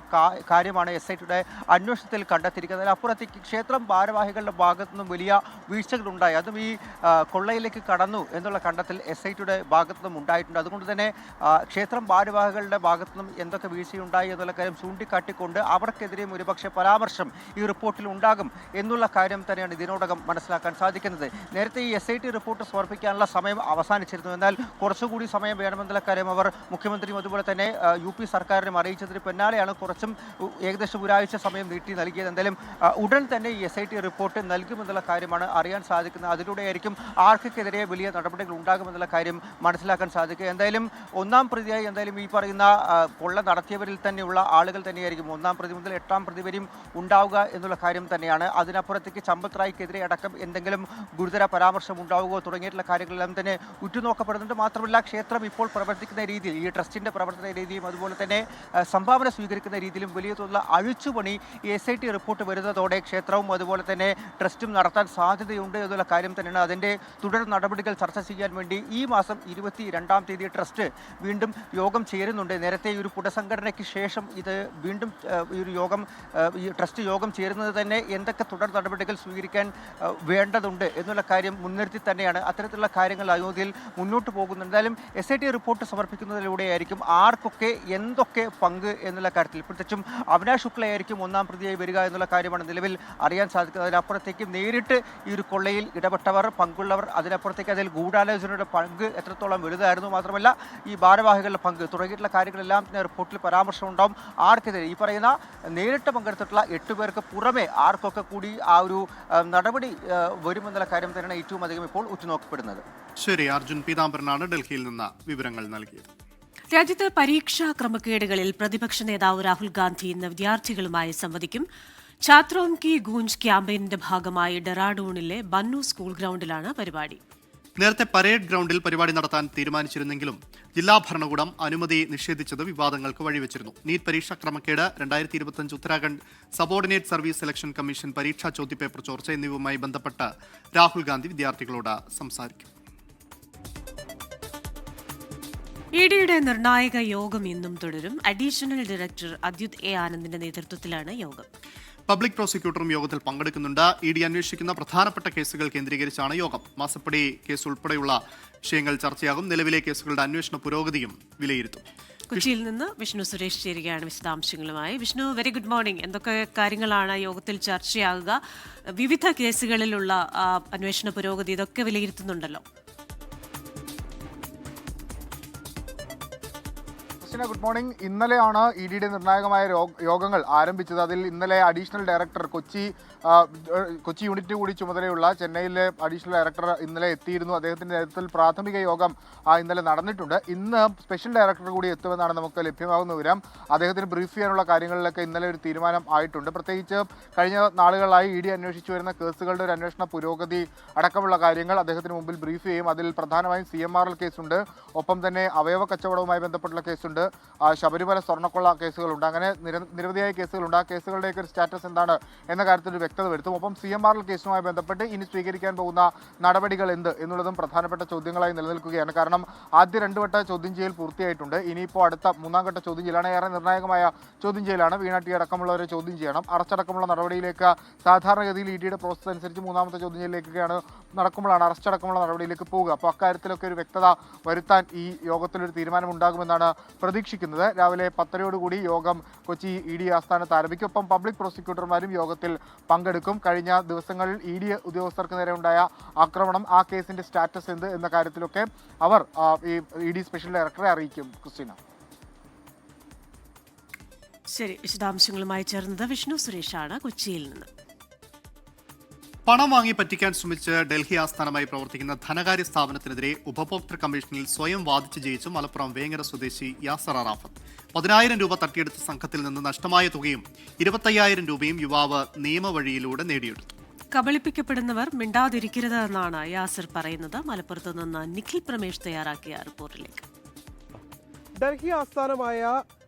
കാര്യമാണ് SITയുടെ അന്വേഷണത്തിൽ കണ്ടെത്തിയിരിക്കുന്നത്. അതിനപ്പുറത്തേക്ക് ക്ഷേത്രം ഭാരവാഹികളുടെ ഭാഗത്തു നിന്നും വലിയ വീഴ്ചകളുണ്ടായി. അതും ഈ കൊള്ളയിലേക്ക് കടന്നു എന്നുള്ള കണ്ടെത്തൽ SITയുടെ ഭാഗത്തു നിന്നും ഉണ്ടായിട്ടുണ്ട്. അതുകൊണ്ട് തന്നെ ക്ഷേത്രം ഭാരവാഹികളുടെ ഭാഗത്തു നിന്നും എന്തൊക്കെ വീഴ്ചയുണ്ടായി എന്നുള്ള കാര്യം ചൂണ്ടിക്കാട്ടിക്കൊണ്ട് അവർക്കെതിരെയും ഒരുപക്ഷെ പരാമർശം ഈ റിപ്പോർട്ടിൽ ഉണ്ടാകും എന്നുള്ള കാര്യം തന്നെയാണ് ഇതിനോടകം മനസ്സിലാക്കാൻ സാധിക്കുന്നത്. നേരത്തെ ഈ SIT റിപ്പോർട്ട് സമർപ്പിക്കാനുള്ള സമയം അവസാനിച്ചിരുന്നു. എന്നാൽ കുറച്ചുകൂടി സമയം വേണമെന്നുള്ള കാര്യം അവർ മുഖ്യമന്ത്രിയും അതുപോലെ തന്നെ UP സർക്കാരിനും അറിയിച്ചതിന് പിന്നാലെയാണ് ഏകദേശം ഒരാഴ്ച സമയം നീട്ടി നൽകിയത്. എന്തായാലും ഉടൻ തന്നെ ഈ SIT റിപ്പോർട്ട് നൽകുമെന്നുള്ള കാര്യമാണ് അറിയാൻ സാധിക്കുന്നത്. അതിലൂടെയായിരിക്കും ആർക്കെതിരെ വലിയ നടപടികൾ ഉണ്ടാകുമെന്നുള്ള കാര്യം മനസ്സിലാക്കാൻ സാധിക്കുക. എന്തായാലും 1-ാം പ്രതിയായി എന്തായാലും ഈ പറയുന്ന കൊള്ള നടത്തിയവരിൽ തന്നെയുള്ള ആളുകൾ തന്നെയായിരിക്കും 1-ാം പ്രതി മുതൽ 8-ാം പ്രതി വരെയും ഉണ്ടാവുക എന്നുള്ള കാര്യം തന്നെയാണ്. അതിനപ്പുറത്തേക്ക് ചമ്പത് റായ്ക്കെതിരെ അടക്കം എന്തെങ്കിലും ഗുരുതര പരാമർശം ഉണ്ടാവുകയോ തുടങ്ങിയിട്ടുള്ള കാര്യങ്ങളെല്ലാം തന്നെ ഉറ്റുനോക്കപ്പെടുന്നുണ്ട്. മാത്രമല്ല, ക്ഷേത്രം ഇപ്പോൾ പ്രവർത്തിക്കുന്ന രീതിയിൽ, ഈ ട്രസ്റ്റിൻ്റെ പ്രവർത്തന രീതിയും അതുപോലെ തന്നെ സംഭാവന സ്വീകരിക്കുന്ന രീതിയിലും വലിയ തോതിലുള്ള അഴിച്ചുപണി ഈ SIT റിപ്പോർട്ട് വരുന്നതോടെ ക്ഷേത്രവും അതുപോലെ തന്നെ ട്രസ്റ്റും നടത്താൻ സാധ്യതയുണ്ട് എന്നുള്ള കാര്യം തന്നെയാണ്. അതിൻ്റെ തുടർ നടപടികൾ ചർച്ച ചെയ്യാൻ വേണ്ടി ഈ മാസം 22-ാം തീയതി ട്രസ്റ്റ് വീണ്ടും യോഗം ചേരുന്നുണ്ട്. നേരത്തെ ഈ ഒരു പുനഃസംഘടനയ്ക്ക് ശേഷം ഇത് വീണ്ടും ഈ ട്രസ്റ്റ് യോഗം ചേരുന്നത് തന്നെ എന്തൊക്കെ തുടർ നടപടികൾ സ്വീകരിക്കാൻ വേണ്ടതുണ്ട് എന്നുള്ള കാര്യം മുൻനിർത്തി തന്നെയാണ് അത്തരത്തിലുള്ള കാര്യങ്ങൾ അയോധ്യയിൽ മുന്നോട്ട് പോകുന്നത്. എന്തായാലും SIT റിപ്പോർട്ട് സമർപ്പിക്കുന്നതിലൂടെയായിരിക്കും ആർക്കൊക്കെ എന്തൊക്കെ പങ്ക് എന്നുള്ള കാര്യത്തിൽ, പ്രത്യേകിച്ചും അവിനാഷ് ശുക്ലയായിരിക്കും 1-ാം പ്രതിയായി വരിക എന്നുള്ള കാര്യമാണ് നിലവിൽ അറിയാൻ സാധിക്കുന്നത്. അതിനപ്പുറത്തേക്ക് നേരിട്ട് ഈ ഒരു കൊള്ളയിൽ ഇടപെട്ടവർ, പങ്കുള്ളവർ, അതിനപ്പുറത്തേക്ക് അതിൽ ഗൂഢാലോചനയുടെ പങ്ക് എത്രത്തോളം വലുതായിരുന്നു, മാത്രമല്ല ഈ ഭാരവാഹികളുടെ പങ്ക് തുടങ്ങിയിട്ടുള്ള കാര്യങ്ങളെല്ലാം റിപ്പോർട്ടിൽ പരാമർശമുണ്ടാവും. ആർക്കെതിരെ ഈ പറയുന്ന നേരിട്ട് പങ്കെടുത്തിട്ടുള്ള 8 പേർക്ക് പുറമെ ആർക്കൊക്കെ കൂടി ആ ഒരു നടപടി വരുമെന്നുള്ള കാര്യം തന്നെയാണ് ഏറ്റവും അധികം ഇപ്പോൾ ഉറ്റുനോക്കപ്പെടുന്നത്. ശരി, അർജുൻ പീതാംബരനാണ് ഡൽഹിയിൽ നിന്ന് വിവരങ്ങൾ നൽകിയത്. രാജ്യത്ത് പരീക്ഷാ ക്രമക്കേടുകളിൽ പ്രതിപക്ഷ നേതാവ് രാഹുൽ ഗാന്ധി ഇന്ന് വിദ്യാർത്ഥികളുമായി സംവദിക്കും. ഛാത്രോം കി ഗൂഞ്ച് ക്യാമ്പയിനിന്റെ ഭാഗമായി ഡെറാഡൂണിലെ ബന്നു സ്കൂൾ ഗ്രൗണ്ടിലാണ് പരിപാടി. നേരത്തെ പരേഡ് ഗ്രൗണ്ടിൽ പരിപാടി നടത്താൻ തീരുമാനിച്ചിരുന്നെങ്കിലും ജില്ലാ ഭരണകൂടം അനുമതി നിഷേധിച്ചത് വിവാദങ്ങൾക്ക് വഴിവെച്ചിരുന്നു. നീറ്റ് പരീക്ഷാ ക്രമക്കേട്, 2025 Uttarakhand subordinate service selection commission പരീക്ഷാ ചോദ്യപേപ്പർ ചോർച്ച എന്നിവയുമായി ബന്ധപ്പെട്ട് രാഹുൽ ഗാന്ധി വിദ്യാർത്ഥികളോട് സംസാരിക്കും. ഇഡിയുടെ നിർണായക യോഗം ഇന്നും തുടരും. Additional director Adyut A. ആനന്ദിന്റെ നേതൃത്വത്തിലാണ് യോഗം. പബ്ലിക് പ്രോസിക്യൂട്ടറും യോഗത്തിൽ പങ്കെടുക്കുന്നുണ്ട്. ഇഡി അന്വേഷിക്കുന്ന പ്രധാനപ്പെട്ട കേസുകൾ കേന്ദ്രീകരിച്ചാണ് യോഗം. മാസപ്പടി കേസ് ഉൾപ്പെടെയുള്ള വിഷയങ്ങൾ ചർച്ചയാകും. നിലവിലെ കേസുകളുടെ അന്വേഷണ പുരോഗതിയും വിലയിരുത്തും. കൊച്ചിയിൽ നിന്ന് വിഷ്ണു സുരേഷ് ചേരുകയാണ് വിശദാംശങ്ങളുമായി. Vishnu, very good morning. എന്തൊക്കെ കാര്യങ്ങളാണ് യോഗത്തിൽ ചർച്ചയാകുക? വിവിധ കേസുകളിലുള്ള അന്വേഷണ പുരോഗതി ഇതൊക്കെ വിലയിരുത്തുന്നുണ്ടല്ലോ. Good morning. ഇന്നലെയാണ് ഇ ഡിയുടെ നിർണായകമായ യോഗങ്ങൾ ആരംഭിച്ചത്. അതിൽ ഇന്നലെ അഡീഷണൽ ഡയറക്ടർ കൊച്ചി യൂണിറ്റ് കൂടി ചുമതലയുള്ള ചെന്നൈയിലെ അഡീഷണൽ ഡയറക്ടർ ഇന്നലെ എത്തിയിരുന്നു. അദ്ദേഹത്തിന്റെ നേതൃത്വത്തിൽ പ്രാഥമിക യോഗം ഇന്നലെ നടന്നിട്ടുണ്ട്. ഇന്ന് സ്പെഷ്യൽ ഡയറക്ടർ കൂടി എത്തുമെന്നാണ് നമുക്ക് ലഭ്യമാകുന്ന വിവരം. അദ്ദേഹത്തിന് ബ്രീഫ് ചെയ്യാനുള്ള കാര്യങ്ങളിലൊക്കെ ഇന്നലെ ഒരു തീരുമാനം ആയിട്ടുണ്ട്. പ്രത്യേകിച്ച് കഴിഞ്ഞ നാളുകളായി ഇ ഡി അന്വേഷിച്ചു വരുന്ന കേസുകളുടെ ഒരു അന്വേഷണ പുരോഗതി അടക്കമുള്ള കാര്യങ്ങൾ അദ്ദേഹത്തിന് മുമ്പിൽ ബ്രീഫ് ചെയ്യും. അതിൽ പ്രധാനമായും CMRL കേസുണ്ട്, ഒപ്പം തന്നെ അവയവ കച്ചവടവുമായി ബന്ധപ്പെട്ടുള്ള കേസുണ്ട്, ശബരിമല സ്വർണ്ണക്കൊള്ള കേസുകളുണ്ട്. അങ്ങനെ നിരവധിയായ കേസുകളുണ്ട്. ആ കേസുകളുടെയൊക്കെ ഒരു സ്റ്റാറ്റസ് എന്താണ് എന്ന കാര്യത്തിൽ ഒരു വ്യക്തത വരുത്തും. ഒപ്പം CMRL കേസുമായി ബന്ധപ്പെട്ട് ഇനി സ്വീകരിക്കാൻ പോകുന്ന നടപടികൾ എന്ത് എന്നുള്ളതും പ്രധാനപ്പെട്ട ചോദ്യങ്ങളായി നിലനിൽക്കുകയാണ്. കാരണം ആദ്യ 2 വട്ട ചോദ്യം ചെയ്യൽ പൂർത്തിയായിട്ടുണ്ട്. ഇനിയിപ്പോൾ അടുത്ത 3ാം ഘട്ട ചോദ്യം ചെയ്യലാണ്. ഏറെ നിർണായകമായ ചോദ്യം ചെയ്യലാണ്. വീണ ടി അടക്കമുള്ളവരെ ചോദ്യം ചെയ്യണം. അറസ്റ്റടക്കമുള്ള നടപടിയിലേക്ക് സാധാരണഗതിയിൽ ഇ ഡിയുടെ പ്രോസസ് അനുസരിച്ച് 3ാമത്തെ ചോദ്യം ചെയ്യലിലേക്കൊക്കെയാണ് നടക്കുമ്പോഴാണ് അറസ്റ്റ് അടക്കമുള്ള നടപടിയിലേക്ക് പോവുക. അപ്പോൾ അക്കാര്യത്തിലൊക്കെ ഒരു വ്യക്തത വരുത്താൻ ഈ യോഗത്തിലൊരു തീരുമാനമുണ്ടാകുമെന്നാണ് പ്രതീക്ഷിക്കുന്നത്. രാവിലെ 10:30 യോഗം കൊച്ചി ഇ ഡി ആസ്ഥാനത്ത് ആരംഭിക്കും. ഒപ്പം പബ്ലിക് പ്രോസിക്യൂട്ടർമാരും യോഗത്തിൽ പങ്കെടുക്കും. കഴിഞ്ഞ ദിവസങ്ങളിൽ ഇ ഡി ഉദ്യോഗസ്ഥർക്ക് നേരെ ഉണ്ടായ ആക്രമണം, ആ കേസിന്റെ സ്റ്റാറ്റസ് എന്ത് എന്ന കാര്യത്തിലൊക്കെ അവർ ഈ ഇ ഡി സ്പെഷ്യൽ ഡയറക്ടറെ അറിയിക്കും. ക്രിസ്റ്റീന. ശരി, വിശദാംശങ്ങളുമായി ചേർന്നത് വിഷ്ണു സുരേഷാണ് കൊച്ചിയിൽ നിന്ന്. പണം വാങ്ങി പറ്റിക്കാൻ ശ്രമിച്ച് ഡൽഹി ആസ്ഥാനമായി പ്രവർത്തിക്കുന്ന ധനകാര്യ സ്ഥാപനത്തിനെതിരെ ഉപഭോക്തൃ കമ്മീഷനിൽ സ്വയം വാദിച്ച് ജയിച്ചു മലപ്പുറം വേങ്ങര സ്വദേശി യാസർ അറാഫത്ത്. 10,000 രൂപ തട്ടിയെടുത്ത സംഘത്തിൽ നിന്ന് നഷ്ടമായ തുകയും 25,000 രൂപയും യുവാവ് നിയമവഴിയിലൂടെ നേടിയെടുത്തു. കബളിപ്പിക്കപ്പെടുന്നവർ മിണ്ടാതിരിക്കരുത് എന്നാണ് യാസർ പറയുന്നത്. മലപ്പുറത്ത് നിന്ന് നിഖിൽ പ്രമേഷ് തയ്യാറാക്കിയ റിപ്പോർട്ടിലേക്ക്. ഡൽഹി ആസ്ഥാനമായ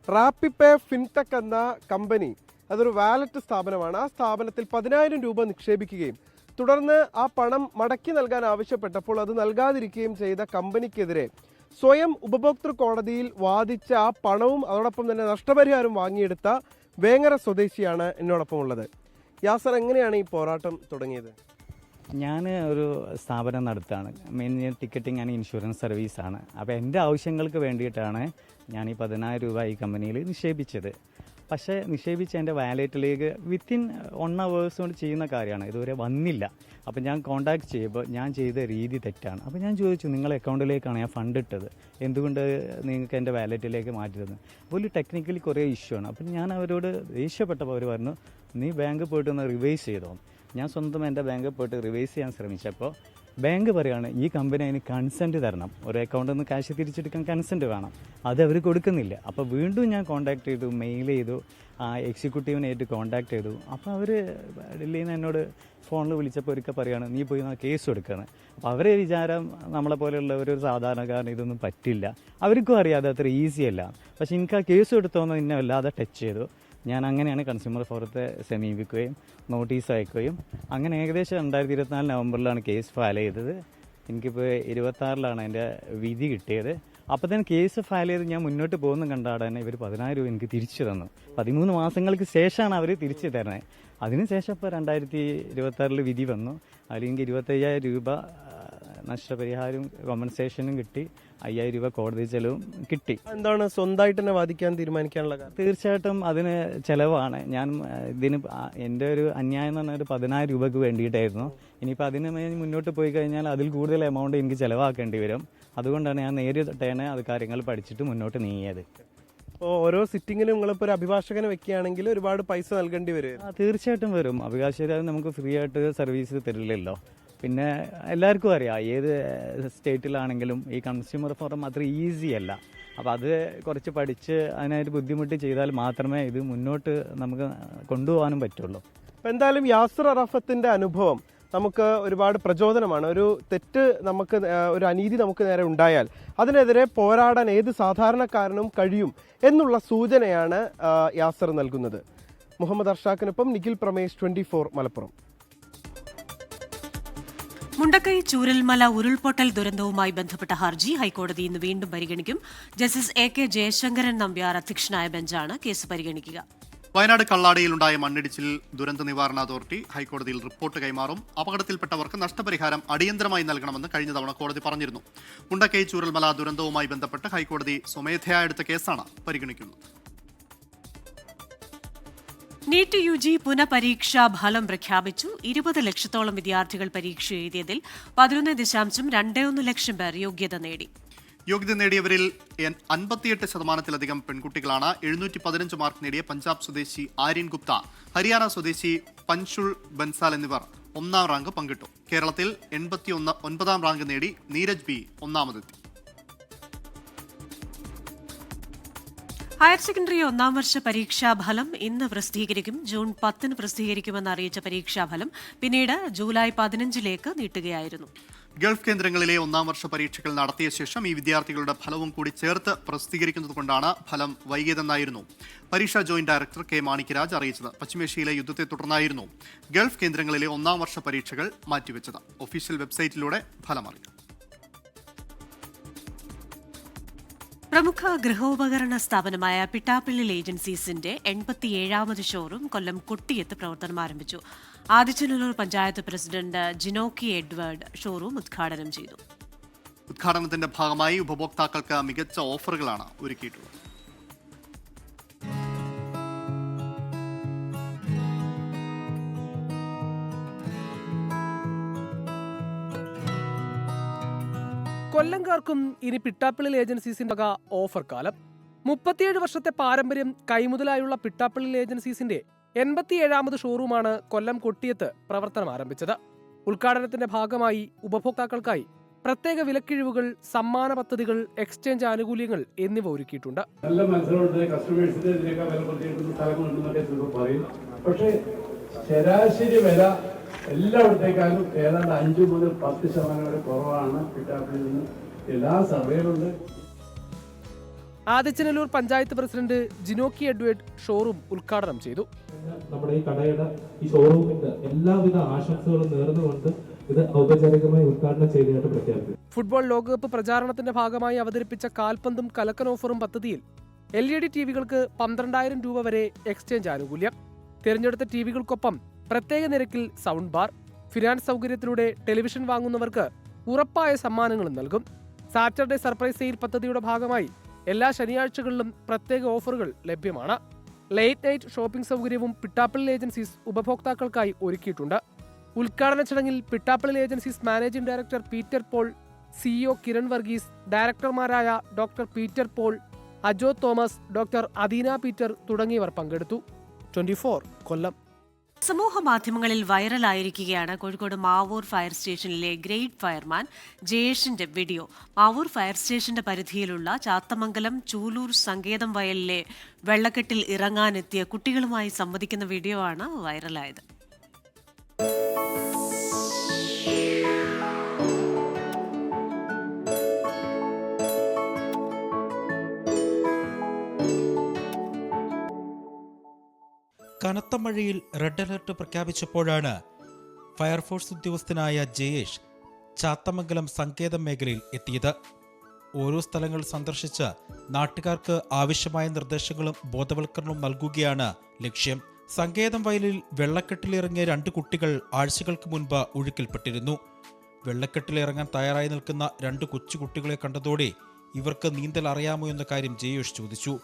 റാപ്പിപേ ഫിൻടെക് എന്ന കമ്പനി അതൊരു വാലറ്റ് സ്ഥാപനമാണ്. ആ സ്ഥാപനത്തിൽ 10,000 രൂപ നിക്ഷേപിക്കുകയും തുടർന്ന് ആ പണം മടക്കി നൽകാൻ ആവശ്യപ്പെട്ടപ്പോൾ അത് നൽകാതിരിക്കുകയും ചെയ്ത കമ്പനിക്കെതിരെ സ്വയം ഉപഭോക്തൃ കോടതിയിൽ വാദിച്ച ആ പണവും അതോടൊപ്പം തന്നെ നഷ്ടപരിഹാരം വാങ്ങിയെടുത്ത വേങ്ങര സ്വദേശിയാണ് എന്നോടൊപ്പം ഉള്ളത്. യാസർ, എങ്ങനെയാണ് ഈ പോരാട്ടം തുടങ്ങിയത്? ഞാൻ ഒരു സ്ഥാപനം നടത്താണ്. മെയിൻ ടിക്കറ്റിംഗ് ആൻഡ് ഇൻഷുറൻസ് സർവീസാണ്. അപ്പോൾ എൻ്റെ ആവശ്യങ്ങൾക്ക് വേണ്ടിയിട്ടാണ് ഞാൻ ഈ 10,000 രൂപ ഈ കമ്പനിയിൽ നിക്ഷേപിച്ചത്. പക്ഷേ നിക്ഷേപിച്ച എൻ്റെ വാലറ്റിലേക്ക് വിത്തിൻ 1 hour കൊണ്ട് ചെയ്യുന്ന കാര്യമാണ്. ഇതുവരെ വന്നില്ല. അപ്പോൾ ഞാൻ കോൺടാക്ട് ചെയ്യുമ്പോൾ ഞാൻ ചെയ്ത രീതി തെറ്റാണ്. അപ്പോൾ ഞാൻ ചോദിച്ചു, നിങ്ങളുടെ അക്കൗണ്ടിലേക്കാണ് ഞാൻ ഫണ്ട് ഇട്ടത്, എന്തുകൊണ്ട് നിങ്ങൾക്ക് എൻ്റെ വാലറ്റിലേക്ക് മാറ്റിയത്? അപ്പോൾ ടെക്നിക്കലി കുറേ ഇഷ്യൂ ആണ്. അപ്പം ഞാൻ അവരോട് ദേഷ്യപ്പെട്ടപ്പോൾ അവർ പറഞ്ഞു, നീ ബാങ്ക് പോയിട്ടൊന്ന് റിവൈസ് ചെയ്തോ. ഞാൻ സ്വന്തം എൻ്റെ ബാങ്കിൽ പോയിട്ട് റിവൈസ് ചെയ്യാൻ ശ്രമിച്ചപ്പോൾ ബാങ്ക് പറയുകയാണ്, ഈ കമ്പനി അതിന് കൺസെൻറ്റ് തരണം, ഒരു അക്കൗണ്ടിൽ നിന്ന് ക്യാഷ് തിരിച്ചെടുക്കാൻ കൺസെൻറ്റ് വേണം, അത് അവർ കൊടുക്കുന്നില്ല. അപ്പോൾ വീണ്ടും ഞാൻ കോൺടാക്ട് ചെയ്തു, മെയിൽ ചെയ്തു, എക്സിക്യൂട്ടീവിനായിട്ട് കോൺടാക്ട് ചെയ്തു. അപ്പോൾ അവർ ഡൽഹിയിൽ നിന്ന് എന്നോട് ഫോണിൽ വിളിച്ചപ്പോൾ ഒരിക്കൽ പറയുകയാണ്, നീ പോയി കേസ് കൊടുക്കുകയാണ്. അപ്പോൾ അവരെ വിചാരം നമ്മളെ പോലെയുള്ളവർ ഒരു സാധാരണക്കാരന് ഇതൊന്നും പറ്റില്ല, അവർക്കും അറിയാതെ അത്ര ഈസിയല്ല. പക്ഷേ എനിക്ക് ആ കേസ് എടുത്തോന്ന് എന്നെ വല്ലാതെ ടച്ച് ചെയ്തു. ഞാൻ അങ്ങനെയാണ് കൺസ്യൂമർ ഫോറത്തെ സമീപിക്കുകയും നോട്ടീസ് അയക്കുകയും അങ്ങനെ ഏകദേശം 2024 നവംബറിലാണ് കേസ് ഫയൽ ചെയ്തത്. എനിക്കിപ്പോൾ 26-ലാണ് അതിൻ്റെ വിധി കിട്ടിയത്. അപ്പോൾ തന്നെ കേസ് ഫയൽ ചെയ്ത് ഞാൻ മുന്നോട്ട് പോകുന്ന കണ്ടാടെ തന്നെ ഇവർ 10,000 രൂപ എനിക്ക് തിരിച്ചു തന്നു. 13 മാസങ്ങൾക്ക് ശേഷമാണ് അവർ തിരിച്ചു തരണേ. അതിനുശേഷം ഇപ്പോൾ 2026 വിധി വന്നു. അതിൽ എനിക്ക് 25,000 രൂപ നഷ്ടപരിഹാരവും കോമ്പൻസേഷനും കിട്ടി, 5,000 രൂപ കോടതി ചെലവും കിട്ടി. എന്താണ് സ്വന്തമായിട്ട് തന്നെ വാദിക്കാൻ തീരുമാനിക്കാനുള്ള കാരണം? തീർച്ചയായിട്ടും അതിന് ചിലവാണ്. ഞാൻ ഇതിന് എൻ്റെ ഒരു അന്യായം എന്ന് പറഞ്ഞാൽ ഒരു 10,000 രൂപയ്ക്ക് വേണ്ടിയിട്ടായിരുന്നു. ഇനിയിപ്പോൾ അതിന് മുന്നോട്ട് പോയി കഴിഞ്ഞാൽ അതിൽ കൂടുതൽ എമൗണ്ട് എനിക്ക് ചിലവാക്കേണ്ടി വരും. അതുകൊണ്ടാണ് ഞാൻ നേരിട്ടാണ് അത് കാര്യങ്ങൾ പഠിച്ചിട്ട് മുന്നോട്ട് നീങ്ങിയത്. അപ്പോൾ ഓരോ സിറ്റിങ്ങിനും നിങ്ങളിപ്പോൾ ഒരു അഭിഭാഷകനെ വെക്കുകയാണെങ്കിൽ ഒരുപാട് പൈസ നൽകേണ്ടി വരും. തീർച്ചയായിട്ടും വരും. അഭിഭാഷകർ നമുക്ക് ഫ്രീ ആയിട്ട് സർവീസ് തരില്ലല്ലോ. പിന്നെ എല്ലാവർക്കും അറിയാം, ഏത് സ്റ്റേറ്റിലാണെങ്കിലും ഈ കൺസ്യൂമർ ഫോറം അത്ര ഈസി അല്ല. അപ്പോൾ അത് കുറച്ച് പഠിച്ച് അതിനായിട്ട് ബുദ്ധിമുട്ട് ചെയ്താൽ മാത്രമേ ഇത് മുന്നോട്ട് നമുക്ക് കൊണ്ടുപോകാനും പറ്റുള്ളൂ. അപ്പോൾ എന്തായാലും യാസർ അറാഫത്തിൻ്റെ അനുഭവം നമുക്ക് ഒരുപാട് പ്രചോദനമാണ്. ഒരു തെറ്റ് നമുക്ക്, ഒരു അനീതി നമുക്ക് നേരെ ഉണ്ടായാൽ അതിനെതിരെ പോരാടാൻ ഏത് സാധാരണക്കാരനും കഴിയും എന്നുള്ള സൂചനയാണ് യാസർ നൽകുന്നത്. മുഹമ്മദ് അർഷാഖിനൊപ്പം നിഖിൽ പ്രമേഷ്, 24 മലപ്പുറം. മുണ്ടക്കൈ ചൂരൽമല ഉരുൾപൊട്ടൽ ദുരന്തവുമായി ബന്ധപ്പെട്ട ഹർജി ഹൈക്കോടതി ഇന്ന് വീണ്ടും പരിഗണിക്കും. ജസ്റ്റിസ് AK ജയശങ്കരൻ നമ്പ്യാർ അധ്യക്ഷനായ ബെഞ്ചാണ് കേസ് പരിഗണിക്കുക. വയനാട് കള്ളാടിയിലുണ്ടായ മണ്ണിടിച്ചിൽ ദുരന്ത നിവാരണ അതോറിറ്റി ഹൈക്കോടതിയിൽ റിപ്പോർട്ട് കൈമാറും. അപകടത്തിൽപ്പെട്ടവർക്ക് നഷ്ടപരിഹാരം അടിയന്തരമായി നൽകണമെന്ന് കഴിഞ്ഞ തവണ കോടതി പറഞ്ഞിരുന്നു. മുണ്ടക്കൈ ചൂരൽമല ദുരന്തവുമായി ബന്ധപ്പെട്ട് ഹൈക്കോടതി സ്വമേധയാ എടുത്ത കേസാണ് പരിഗണിക്കുന്നത്. നീറ്റ് UG പുനഃപരീക്ഷാ ഫലം പ്രഖ്യാപിച്ചു. 20 ലക്ഷത്തോളം വിദ്യാർത്ഥികൾ പരീക്ഷ എഴുതിയതിൽ 11.21 ലക്ഷം പേർ യോഗ്യത നേടി. യോഗ്യത നേടിയവരിൽ 58% പെൺകുട്ടികളാണ്. 715 മാർക്ക് നേടിയ പഞ്ചാബ് സ്വദേശി ആര്യൻ ഗുപ്ത, ഹരിയാന സ്വദേശി പൻഷുൾ ബൻസാൽ എന്നിവർ 1ാം റാങ്ക് പങ്കിട്ടു. കേരളത്തിൽ 89ാം റാങ്ക് നേടി നീരജ് ബി ഒന്നാമതെത്തി. ഹയർ സെക്കൻഡറി 1ാം വർഷ പരീക്ഷാഫലം ഇന്ന് പ്രസിദ്ധീകരിക്കും. ജൂൺ 10 പ്രസിദ്ധീകരിക്കുമെന്ന് അറിയിച്ച പരീക്ഷാഫലം പിന്നീട് ജൂലൈ 15 നീട്ടുകയായിരുന്നു. ഗൾഫ് കേന്ദ്രങ്ങളിലെ 1ാം വർഷ പരീക്ഷകൾ നടത്തിയ ശേഷം ഈ വിദ്യാർത്ഥികളുടെ ഫലവും കൂടി ചേർത്ത് പ്രസിദ്ധീകരിക്കുന്നതുകൊണ്ടാണ് ഫലം വൈകിയതെന്നായിരുന്നു പരീക്ഷാ ജോയിന്റ് ഡയറക്ടർ കെ മാണിക്യരാജ് അറിയിച്ചത്. പശ്ചിമേഷ്യയിലെ യുദ്ധത്തെ തുടർന്നായിരുന്നു ഗൾഫ് കേന്ദ്രങ്ങളിലെ 1ാം വർഷ പരീക്ഷകൾ മാറ്റിവെച്ചത്. ഒഫീഷ്യൽ വെബ്സൈറ്റിലൂടെ ഫലം അറിയാം. പ്രമുഖ ഗൃഹോപകരണ സ്ഥാപനമായ പിട്ടാപ്പിള്ളിൽ ഏജൻസീസിന്റെ 87ാമത് ഷോറൂം കൊല്ലം കൊട്ടിയത്ത് പ്രവർത്തനം ആരംഭിച്ചു. Adichanallur panchayat president Jinoki Edward showroom ഉദ്ഘാടനം ചെയ്തു. ഉദ്ഘാടനത്തിന്റെ ഭാഗമായി ഉപഭോക്താക്കൾക്ക് മികച്ച ഓഫറുകളാണ് ഒരുക്കിയിട്ടുള്ളത്. കൊല്ലംകാർക്കും ഇനി പിട്ടാപ്പിള്ളിൽ ഏജൻസീസിന്റെ വക ഓഫർ കാലം. 37 വർഷത്തെ പാരമ്പര്യം കൈമുതലായുള്ള പിട്ടാപ്പിള്ളിൽ ഏജൻസീസിന്റെ 87ാമത് ഷോറൂമാണ് കൊല്ലം കൊട്ടിയത്ത് പ്രവർത്തനം ആരംഭിച്ചത്. ഉദ്ഘാടനത്തിന്റെ ഭാഗമായി ഉപഭോക്താക്കൾക്കായി പ്രത്യേക വിലക്കിഴിവുകൾ, സമ്മാന പദ്ധതികൾ, എക്സ്ചേഞ്ച് ആനുകൂല്യങ്ങൾ എന്നിവ ഒരുക്കിയിട്ടുണ്ട്. നല്ല മത്സരമുണ്ട്, കസ്റ്റമേഴ്സിന് ഇതിനേക്കാൾ വില പ്രത്യേകിക്കുന്ന സ്ഥലങ്ങളുണ്ടെന്നൊക്കെ പറയും. പക്ഷേ ശരാശരി വില എല്ലായിടത്തേക്കാളും ഏതാണ്ട് 5 മുതൽ 10% വരെ കുറവാണ് പിട്ടാപ്പിളിൽ നിന്ന് എല്ലാ സർവേയിലുണ്ട്. Adichanallur panchayat president Jinoki Edward showroom ഉദ്ഘാടനം ചെയ്തു. നമ്മുടെ ഈ കടയുടെ ഈ ഷോറൂമിന്റെ എല്ലാവിധ ആശംസകളും നേർന്നുകൊണ്ട് ഇത് ഔപചാരികമായി ഉദ്ഘാടനം ചെയ്തതായിട്ട് പ്രഖ്യാപിച്ചു. ഫുട്ബോൾ ലോകകപ്പ് പ്രചാരണത്തിന്റെ ഭാഗമായി അവതരിപ്പിച്ച കാൽപന്തും കലക്കൻ ഓഫറും പദ്ധതിയിൽ LED ടിവികൾക്ക് 12,000 രൂപ വരെ എക്സ്ചേഞ്ച് ആനുകൂല്യം. തിരഞ്ഞെടുത്ത ടിവികൾക്കൊപ്പം പ്രത്യേക നിരക്കിൽ സൗണ്ട് ബാർ, ഫിനാൻസ് സൗകര്യത്തിലൂടെ ടെലിവിഷൻ വാങ്ങുന്നവർക്ക് ഉറപ്പായ സമ്മാനങ്ങളും നൽകും. സാറ്റർഡേ സർപ്രൈസ് സെയിൽ പദ്ധതിയുടെ ഭാഗമായി എല്ലാ ശനിയാഴ്ചകളിലും പ്രത്യേക ഓഫറുകൾ ലഭ്യമാണ്. ലേറ്റ് നൈറ്റ് ഷോപ്പിംഗ് സൗകര്യവും പിട്ടാപ്പിള്ളിൽ ഏജൻസീസ് ഉപഭോക്താക്കൾക്കായി ഒരുക്കിയിട്ടുണ്ട്. ഉദ്ഘാടന ചടങ്ങിൽ പിട്ടാപ്പിള്ളിൽ agencies managing director Peter Paul, CEO Kiran Varghese, ഡയറക്ടർമാരായ doctor Peter Paul, Ajo Thomas, doctor Adeena Peter തുടങ്ങിയവർ പങ്കെടുത്തു. 24 കൊല്ലം. സമൂഹ മാധ്യമങ്ങളിൽ വൈറലായിരിക്കുകയാണ് കോഴിക്കോട് മാവൂർ ഫയർ സ്റ്റേഷനിലെ ഗ്രേറ്റ് ഫയർമാൻ ജയേഷിന്റെ വീഡിയോ. മാവൂർ ഫയർ സ്റ്റേഷന്റെ പരിധിയിലുള്ള ചാത്തമംഗലം ചൂലൂർ സങ്കേതം വയലിലെ വെള്ളക്കെട്ടിൽ ഇറങ്ങാനെത്തിയ കുട്ടികളുമായി സംവദിക്കുന്ന വീഡിയോ ആണ് വൈറലായത്. കനത്ത മഴയിൽ റെഡ് അലർട്ട് പ്രഖ്യാപിച്ചപ്പോഴാണ് ഫയർഫോഴ്സ് ഉദ്യോഗസ്ഥനായ ജയേഷ് ചാത്തമംഗലം സങ്കേതം മേഖലയിൽ എത്തിയത്. ഓരോ സ്ഥലങ്ങൾ സന്ദർശിച്ച് നാട്ടുകാർക്ക് ആവശ്യമായ നിർദ്ദേശങ്ങളും ബോധവൽക്കരണവും നൽകുകയാണ് ലക്ഷ്യം. സങ്കേതം വയലിൽ വെള്ളക്കെട്ടിലിറങ്ങിയ 2 കുട്ടികൾ ആഴ്ചകൾക്ക് മുൻപ് ഒഴുക്കിൽപ്പെട്ടിരുന്നു. വെള്ളക്കെട്ടിലിറങ്ങാൻ തയ്യാറായി നിൽക്കുന്ന 2 കൊച്ചുകുട്ടികളെ കണ്ടതോടെ ഇവർക്ക് നീന്തൽ അറിയാമോ എന്ന കാര്യം ജയേഷ് ചോദിച്ചു.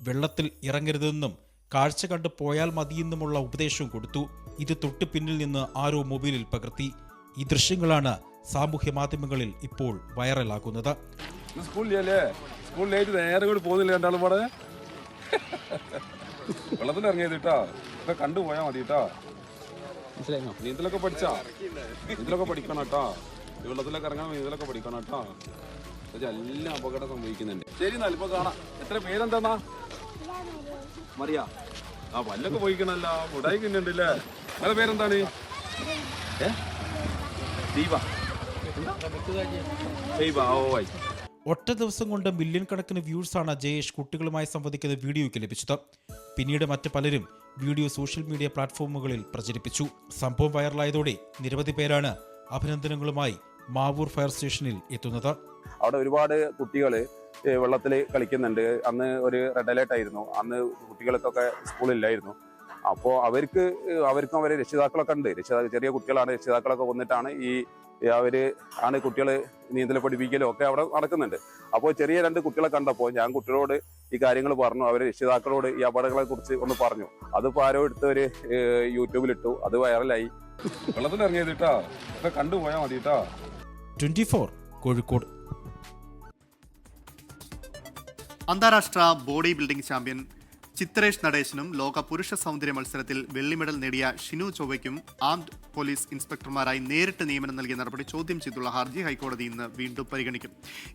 വെള്ളത്തിൽ ഇറങ്ങരുതെന്നും കാഴ്ച കണ്ട് പോയാൽ മതിയെന്നുമുള്ള ഉപദേശവും കൊടുത്തു. ഇത് തൊട്ട് പിന്നിൽ നിന്ന് ആരോ മൊബൈലിൽ പകർത്തി. ഈ ദൃശ്യങ്ങളാണ് സാമൂഹ്യ മാധ്യമങ്ങളിൽ ഇപ്പോൾ വൈറലാകുന്നത്. സ്കൂളിലേക്ക് നേരെ കൂടി പോകുന്നില്ല, രണ്ടാളും പാടെ വെള്ളത്തിൽ ഇറങ്ങിയത് കേട്ടോ. ഇപ്പൊ കണ്ടുപോയാ മതി കേട്ടോ. മനസ്സിലായോ? നീന്തലൊക്കെ പഠിക്കണം കേട്ടോ. വെള്ളത്തിലൊക്കെ ഇറങ്ങാൻ നീന്തലൊക്കെ പഠിക്കണം കേട്ടോ. എല്ലാം അപകടം സംഭവിക്കുന്നുണ്ട്. ശരി, എന്നാൽ ഇപ്പൊ കാണാം. എത്ര പേരെന്താ? മറിയാ. ആ പല്ലൊക്കെ പോയിക്കണല്ല, മുടായി കിന്നുണ്ടല്ലേ. നിങ്ങളുടെ പേരെന്താണ്? ഒറ്റ ദിവസം കൊണ്ട് മില്യൺ കണക്കിന് വ്യൂസാണ് ജയേഷ് കുട്ടികളുമായി സംവദിക്കുന്ന വീഡിയോയ്ക്ക് ലഭിച്ചത്. പിന്നീട് മറ്റ് പലരും വീഡിയോ സോഷ്യൽ മീഡിയ പ്ലാറ്റ്ഫോമുകളിൽ പ്രചരിപ്പിച്ചു. സംഭവം വൈറലായതോടെ നിരവധി പേരാണ് അഭിനന്ദനങ്ങളുമായി മാവൂർ ഫയർ സ്റ്റേഷനിൽ എത്തുന്നത്. അവിടെ ഒരുപാട് കുട്ടികൾ വെള്ളത്തിൽ കളിക്കുന്നുണ്ട്. അന്ന് ഒരു റെഡ് അലേർട്ട് ആയിരുന്നു. അന്ന് കുട്ടികൾക്കൊക്കെ സ്കൂളില്ലായിരുന്നു. അപ്പോൾ അവർക്കും അവരെ രക്ഷിതാക്കളൊക്കെ ഉണ്ട്. ചെറിയ കുട്ടികളാണ്, രക്ഷിതാക്കളൊക്കെ വന്നിട്ടാണ് ആണ് കുട്ടികൾ നീന്തൽ പഠിപ്പിക്കലും ഒക്കെ അവിടെ നടക്കുന്നുണ്ട്. അപ്പോൾ ചെറിയ 2 കുട്ടികളെ കണ്ടപ്പോൾ ഞാൻ കുട്ടികളോട് ഈ കാര്യങ്ങൾ പറഞ്ഞു. അവരെ രക്ഷിതാക്കളോട് ഈ അപകടങ്ങളെ കുറിച്ച് ഒന്ന് പറഞ്ഞു. അതിപ്പോൾ ആരോ എടുത്തവര് യൂട്യൂബിലിട്ടു, അത് വൈറലായി. വെള്ളത്തിൽ ഇറങ്ങിയത് കേട്ടാ, ഇപ്പൊ കണ്ടുപോയാൽ മതി കേട്ടാ. 24 കോഴിക്കോട്. അന്താരാഷ്ട്ര ബോഡി ബിൽഡിംഗ് ചാമ്പ്യൻ ചിത്രേഷ് നടേശനും ലോക പുരുഷ സൗന്ദര്യ മത്സരത്തിൽ വെള്ളി മെഡൽ നേടിയ ഷിനു ചൊവ്വയ്ക്കും ആംഡ് പോലീസ് ഇൻസ്പെക്ടർമാരായി നേരിട്ട് നിയമനം നൽകിയ നടപടി ചോദ്യം ചെയ്തുള്ള ഹർജി ഹൈക്കോടതി ഇന്ന് വീണ്ടും പരിഗണിക്കും.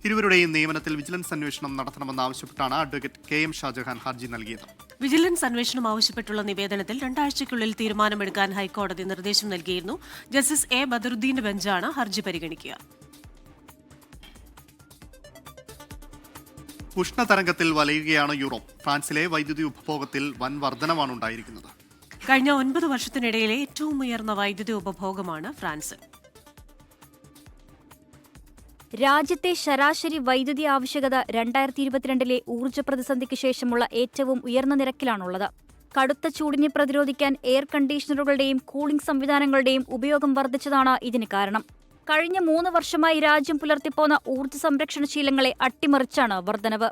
ഇരുവരുടെയും നിയമനത്തിൽ വിജിലൻസ് അന്വേഷണം നടത്തണമെന്നാവശ്യപ്പെട്ടാണ് അഡ്വക്കേറ്റ് KM ഷാജഹാൻ ഹർജി നൽകിയത്. വിജിലൻസ് അന്വേഷണം ആവശ്യപ്പെട്ടുള്ള നിവേദനത്തിൽ 2 ആഴ്ചയ്ക്കുള്ളിൽ തീരുമാനമെടുക്കാൻ ഹൈക്കോടതി നിർദ്ദേശം നൽകിയിരുന്നു. ജസ്റ്റിസ് A ബദറുദ്ദീന്റെ ബെഞ്ചാണ് ഹർജി പരിഗണിക്കുക. ഉഷ്ണതരംഗത്തിൽ വലയുകയാണ് യൂറോപ്പ്. ഫ്രാൻസിലെ വൈദ്യുതി ഉപഭോഗത്തിൽ വൻ വർധനവാണ് ഉണ്ടായിരിക്കുന്നത്. കഴിഞ്ഞ 9 വർഷത്തിനിടയിലെ ഏറ്റവും ഉയർന്ന വൈദ്യുതി ഉപഭോഗമാണ് ഫ്രാൻസിൽ. രാജ്യത്തെ ശരാശരി വൈദ്യുതി ആവശ്യകത 2022 ഊർജ്ജ പ്രതിസന്ധിക്ക് ശേഷമുള്ള ഏറ്റവും ഉയർന്ന നിരക്കിലാണുള്ളത്. കടുത്ത ചൂടിനെ പ്രതിരോധിക്കാൻ എയർ കണ്ടീഷണറുകളുടെയും കൂളിംഗ് സംവിധാനങ്ങളുടെയും ഉപയോഗം വർദ്ധിച്ചതാണ് ഇതിന് കാരണം. കഴിഞ്ഞ 3 വർഷമായി രാജ്യം പുലർത്തിപ്പോന്ന ഊർജ്ജ സംരക്ഷണ ശീലങ്ങളെ അട്ടിമറിച്ചാണ് വർധനവ്.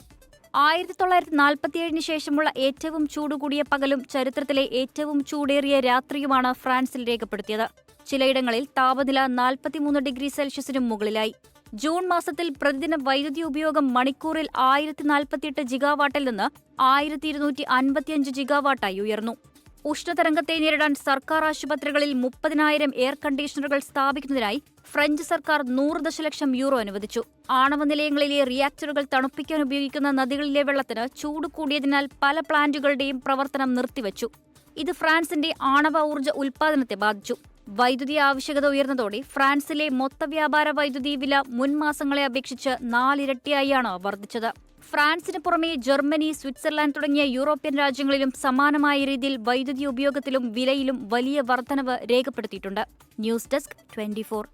1947 ശേഷമുള്ള ഏറ്റവും ചൂടുകൂടിയ പകലും ചരിത്രത്തിലെ ഏറ്റവും ചൂടേറിയ രാത്രിയുമാണ് ഫ്രാൻസിൽ രേഖപ്പെടുത്തിയത്. ചിലയിടങ്ങളിൽ താപനില 43 ഡിഗ്രി സെൽഷ്യസിനും മുകളിലായി. ജൂൺ മാസത്തിൽ പ്രതിദിന വൈദ്യുതി ഉപയോഗം മണിക്കൂറിൽ 1048 ജിഗാവാട്ടിൽ നിന്ന് 1255 ജിഗാവാട്ടായി ഉയർന്നു. ഉഷ്ണതരംഗത്തെ നേരിടാൻ സർക്കാർ ആശുപത്രികളിൽ 30,000 എയർ കണ്ടീഷണറുകൾ സ്ഥാപിക്കുന്നതിനായി ഫ്രഞ്ച് സർക്കാർ 100 ദശലക്ഷം യൂറോ അനുവദിച്ചു. ആണവ നിലയങ്ങളിലെ റിയാക്ടറുകൾ തണുപ്പിക്കാൻ ഉപയോഗിക്കുന്ന നദികളിലെ വെള്ളത്തിന് ചൂട് കൂടിയതിനാൽ പല പ്ലാന്റുകളുടെയും പ്രവർത്തനം നിർത്തിവച്ചു. ഇത് ഫ്രാൻസിന്റെ ആണവ ഊർജ്ജ ഉൽപ്പാദനത്തെ ബാധിച്ചു. വൈദ്യുതി ആവശ്യകത ഉയർന്നതോടെ ഫ്രാൻസിലെ മൊത്ത വ്യാപാര വൈദ്യുതി വില മുൻ മാസങ്ങളെ അപേക്ഷിച്ച് 4 ഇരട്ടിയായാണ് വർദ്ധിച്ചത്. ഫ്രാൻസിന് പുറമെ ജർമ്മനി, സ്വിറ്റ്സർലാൻഡ് തുടങ്ങിയ യൂറോപ്യൻ രാജ്യങ്ങളിലും സമാനമായ രീതിയിൽ വൈദ്യുതി ഉപയോഗത്തിലും വിലയിലും വലിയ വർധനവ് രേഖപ്പെടുത്തിയിട്ടുണ്ട്. News desk 24.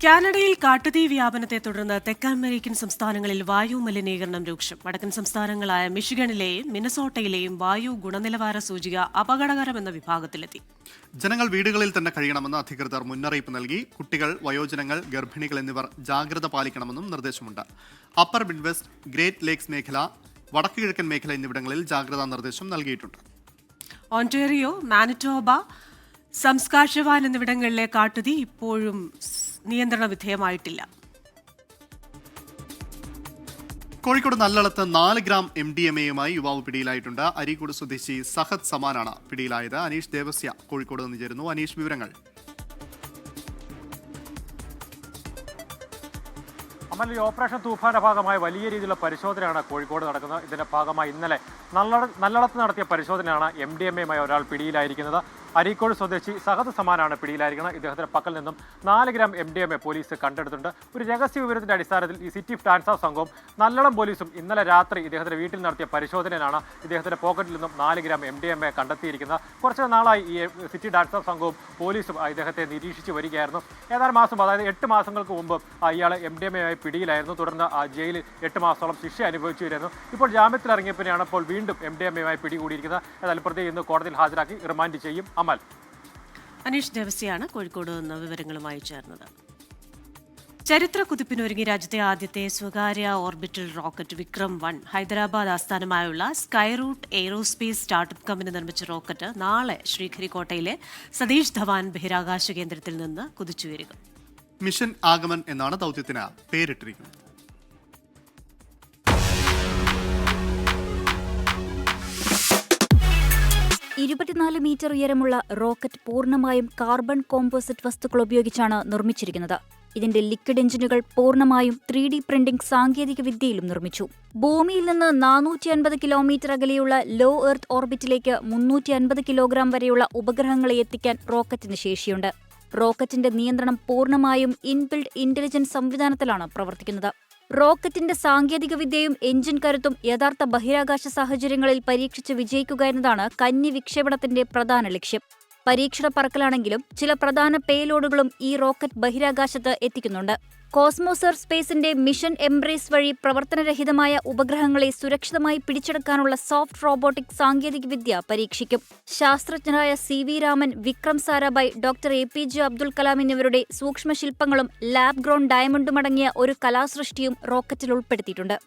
കാനഡയിൽ കാട്ടുതീ വ്യാപനത്തെ തുടർന്ന് തെക്കൻ അമേരിക്കൻ സംസ്ഥാനങ്ങളിൽ വായു മലിനീകരണം രൂക്ഷം. വടക്കൻ സംസ്ഥാനങ്ങളായ മിഷിഗണിലെയും മിനസോട്ടയിലെയും വായു ഗുണനിലവാര സൂചിക അപകടകരമെന്ന വിഭാഗത്തിലെത്തി. ജനങ്ങൾ വീടുകളിൽ തന്നെ കഴിയണമെന്ന് അധികൃതർ മുന്നറിയിപ്പ് നൽകി. കുട്ടികൾ, വയോജനങ്ങൾ, ഗർഭിണികൾ എന്നിവർ ജാഗ്രത പാലിക്കണമെന്നും നിർദ്ദേശമുണ്ട്. അപ്പർ മിഡ്വെസ്റ്റ്, ഗ്രേറ്റ് ലേക്സ് മേഖല, വടക്കു കിഴക്കൻ മേഖല എന്നിവിടങ്ങളിൽ ജാഗ്രതാ നിർദ്ദേശം നൽകിയിട്ടുണ്ട്. ഓന്റാറിയോ, മാനിറ്റോബ, സംസ്കാഷവാൻ എന്നിവിടങ്ങളിലെ കാട്ടുതീ ഇപ്പോഴും നിയന്ത്രണ വിധേയമായിട്ടില്ല. കോഴിക്കോട് നല്ലളത്ത് 4 ഗ്രാം MDMA-യുമായി യുവാവ് പിടിയിലായിട്ടുണ്ട്. അരീക്കോട് സ്വദേശി സഹദ് സമാനാണ് പിടിയിലായത്. അനീഷ് ദേവസ്യ കോഴിക്കോട് നിന്ന് ചേരുന്നു. അനീഷ്, വിവരങ്ങൾ. അമൽ, ഈ ഓപ്പറേഷൻ തൂഫാന്റെ ഭാഗമായി വലിയ രീതിയിലുള്ള പരിശോധനയാണ് കോഴിക്കോട് നടക്കുന്നത്. ഇതിന്റെ ഭാഗമായി ഇന്നലെ നല്ലളത്ത് നടത്തിയ പരിശോധനയാണ് MDMA-യുമായി ഒരാൾ പിടിയിലായിരിക്കുന്നത്. അരീക്കോട് സ്വദേശി സഹദ് സമാനാണ് പിടിയിലായിരിക്കുന്നത്. ഇദ്ദേഹത്തിന്റെ പക്കൽ നിന്നും 4 ഗ്രാം MDMA പോലീസ് കണ്ടെടുത്തിട്ടുണ്ട്. ഒരു രഹസ്യ വിവരത്തിന്റെ അടിസ്ഥാനത്തിൽ ഈ സിറ്റി ഡാൻസ് സംഘവും നല്ലളം പോലീസും ഇന്നലെ രാത്രി ഇദ്ദേഹത്തിന്റെ വീട്ടിൽ നടത്തിയ പരിശോധനയിലാണ് ഇദ്ദേഹത്തിന്റെ പോക്കറ്റിൽ നിന്നും 4 ഗ്രാം MDMA കണ്ടെത്തിയിരിക്കുന്നത്. കുറച്ച് നാളായി ഈ സിറ്റി ഡാൻസ് സംഘവും പോലീസും ഇദ്ദേഹത്തെ നിരീക്ഷിച്ച് വരികയായിരുന്നു. ഏതാനും മാസം, അതായത് 8 മാസങ്ങൾക്ക് മുമ്പ് ഇയാൾ MDMA-യുമായി പിടിയിലായിരുന്നു. തുടർന്ന് ജയിലിൽ 8 മാസത്തോളം ശിക്ഷ അനുഭവിച്ചു വരുന്നു. ഇപ്പോൾ ജാമ്യത്തിൽ ഇറങ്ങിയപ്പോഴാണ് ഇപ്പോൾ വീണ്ടും MDMA-യുമായി പിടികൂടിയിരിക്കുന്നത്. ഏതായാലും പ്രതി ഇന്ന് കോടതിയിൽ ഹാജരാക്കി റിമാൻഡ് ചെയ്യും. അമൽ, അനീഷ് ദേവസ്യാണ് കോഴിക്കോട് നിന്ന് വിവരങ്ങളുമായി ചേർന്നത്. ചരിത്ര കുതിപ്പിനൊരുങ്ങി രാജ്യത്തെ ആദ്യത്തെ സ്വകാര്യ ഓർബിറ്റൽ റോക്കറ്റ് വിക്രം 1 ഹൈദരാബാദ് ആസ്ഥാനമായുള്ള സ്കൈറൂട്ട് എയ്റോസ്പേസ് സ്റ്റാർട്ടപ്പ് കമ്പനി നിർമ്മിച്ച റോക്കറ്റ് നാളെ ശ്രീഹരിക്കോട്ടയിലെ സതീഷ് ധവാൻ ബഹിരാകാശ കേന്ദ്രത്തിൽ നിന്ന് കുതിച്ചുയരുക. മിഷൻ ആഗമൻ എന്നാണ് ദൗത്യത്തിന് പേരിട്ടിരിക്കുന്നത്. 24 മീറ്റർ ഉയരമുള്ള റോക്കറ്റ് പൂർണ്ണമായും കാർബൺ കോമ്പോസിറ്റ് വസ്തുക്കൾ ഉപയോഗിച്ചാണ് നിർമ്മിച്ചിരിക്കുന്നത്. ഇതിന്റെ ലിക്വിഡ് എഞ്ചിനുകൾ പൂർണ്ണമായും 3D പ്രിന്റിംഗ് സാങ്കേതിക വിദ്യയിലും നിർമ്മിച്ചു. ഭൂമിയിൽ നിന്ന് 450 കിലോമീറ്റർ അകലെയുള്ള ലോ എർത്ത് ഓർബിറ്റിലേക്ക് 350 കിലോഗ്രാം വരെയുള്ള ഉപഗ്രഹങ്ങളെ എത്തിക്കാൻ റോക്കറ്റിന് ശേഷിയുണ്ട്. റോക്കറ്റിന്റെ നിയന്ത്രണം പൂർണ്ണമായും ഇൻബിൽഡ് ഇന്റലിജൻസ് സംവിധാനത്തിലാണ് പ്രവർത്തിക്കുന്നത്. റോക്കറ്റിന്റെ സാങ്കേതിക വിദ്യയും എഞ്ചിൻ കരുത്തും യഥാർത്ഥ ബഹിരാകാശ സാഹചര്യങ്ങളിൽ പരീക്ഷിച്ച് വിജയിക്കുക എന്നതാണ് കന്നി വിക്ഷേപണത്തിന്റെ പ്രധാന ലക്ഷ്യം. പരീക്ഷണ പറക്കലാണെങ്കിലും ചില പ്രധാന പേലോഡുകളും ഈ റോക്കറ്റ് ബഹിരാകാശത്ത് എത്തിക്കുന്നുണ്ട്. കോസ്മോസർ സ്പേസിന്റെ മിഷൻ എംബ്രേസ് വഴി പ്രവർത്തനരഹിതമായ ഉപഗ്രഹങ്ങളെ സുരക്ഷിതമായി പിടിച്ചെടുക്കാനുള്ള സോഫ്റ്റ് റോബോട്ടിക് സാങ്കേതികവിദ്യ പരീക്ഷിക്കും. ശാസ്ത്രജ്ഞരായ CV Raman, Vikram Sarabhai, doctor APJ Abdul Kalam എന്നിവരുടെ സൂക്ഷ്മശില്പങ്ങളും ലാബ് ഗ്രോൺ ഡയമണ്ടുമടങ്ങിയ ഒരു കലാസൃഷ്ടിയും റോക്കറ്റിൽ ഉൾപ്പെടുത്തിയിട്ടുണ്ട്.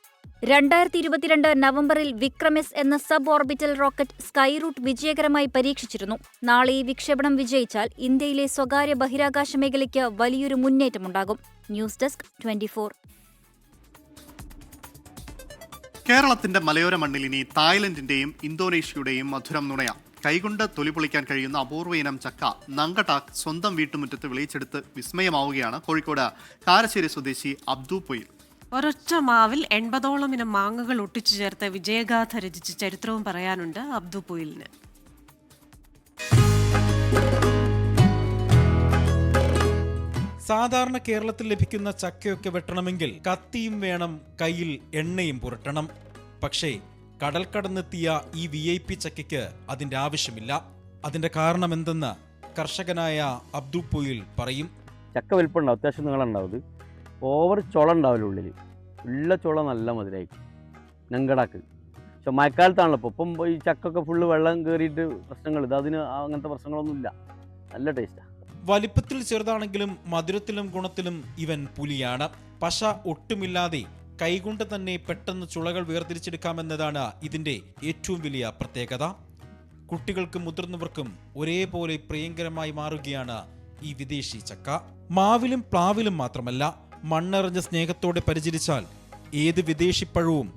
2022 നവംബറിൽ വിക്രം എസ് എന്ന സബ് ഓർബിറ്റൽ റോക്കറ്റ് സ്കൈറൂട്ട് വിജയകരമായി പരീക്ഷിച്ചിരുന്നു. നാളെ ഈ വിക്ഷേപണം വിജയിച്ചാൽ ഇന്ത്യയിലെ സ്വകാര്യ ബഹിരാകാശ മേഖലയ്ക്ക് വലിയൊരു മുന്നേറ്റമുണ്ടാകും. News desk 24. കേരളത്തിന്റെ മലയോര മണ്ണിൽ ഇനി തായ്ലൻഡിന്റെയും ഇന്തോനേഷ്യയുടെയും മധുരം നുണയാം. കൈകൊണ്ട് തൊലി പൊളിക്കാൻ കഴിയുന്ന അപൂർവ ഇനം ചക്ക നങ്കടാക്ക് സ്വന്തം വീട്ടുമുറ്റത്ത് വിളയിച്ചെടുത്ത് വിസ്മയമാവുകയാണ് കോഴിക്കോട് കാരശ്ശേരി സ്വദേശി അബ്ദു പൊയിൽ. ഒരൊറ്റ മാവിൽ 80ഓളം ഇനം മാങ്ങകൾ ഒട്ടിച്ചു ചേർത്ത് വിജയഗാഥ രചിച്ച ചരിത്രവും പറയാനുണ്ട് അബ്ദു പൊയിലിന്. സാധാരണ കേരളത്തിൽ ലഭിക്കുന്ന ചക്കയൊക്കെ വെട്ടണമെങ്കിൽ കത്തിയും വേണം, കയ്യിൽ എണ്ണയും പുരട്ടണം. പക്ഷേ കടൽ കടന്നെത്തിയ ഈ VIP ചക്കയ്ക്ക് അതിന്റെ ആവശ്യമില്ല. അതിന്റെ കാരണം എന്തെന്ന് കർഷകനായ അബ്ദു പൊയിൽ പറയും. ചക്ക വലിപ്പമുണ്ടാവും, അത്യാവശ്യം നീളമുണ്ടാവും. ഓവർ ചുള ഉണ്ടാവില്ല, ഉള്ള ചുള നല്ല മധുരമായിരിക്കും. നങ്കടാക്ക് പക്ഷെ മഴക്കാലത്താണല്ലോ ഇപ്പം ഈ ചക്കൊക്കെ ഫുള്ള് വെള്ളം കയറിയിട്ട് പ്രശ്നങ്ങൾ, അതിന് അങ്ങനത്തെ പ്രശ്നങ്ങളൊന്നുമില്ല, നല്ല ടേസ്റ്റാണ്. വലിപ്പത്തിൽ ചെറുതാണെങ്കിലും മധുരത്തിലും ഗുണത്തിലും ഇവൻ പുലിയാണ്. പശ ഒട്ടുമില്ലാതെ കൈകൊണ്ട് തന്നെ പെട്ടെന്ന് ചുളകൾ വേർതിരിച്ചെടുക്കാമെന്നതാണ് ഇതിന്റെ ഏറ്റവും വലിയ പ്രത്യേകത. കുട്ടികൾക്കും മുതിർന്നവർക്കും ഒരേപോലെ പ്രിയങ്കരമായി മാറുകയാണ് ഈ വിദേശി ചക്ക. മാവിലും പ്ലാവിലും മാത്രമല്ല, മണ്ണെറിഞ്ഞ സ്നേഹത്തോടെ പരിചരിച്ചാൽ ഏത് വിദേശി പഴവും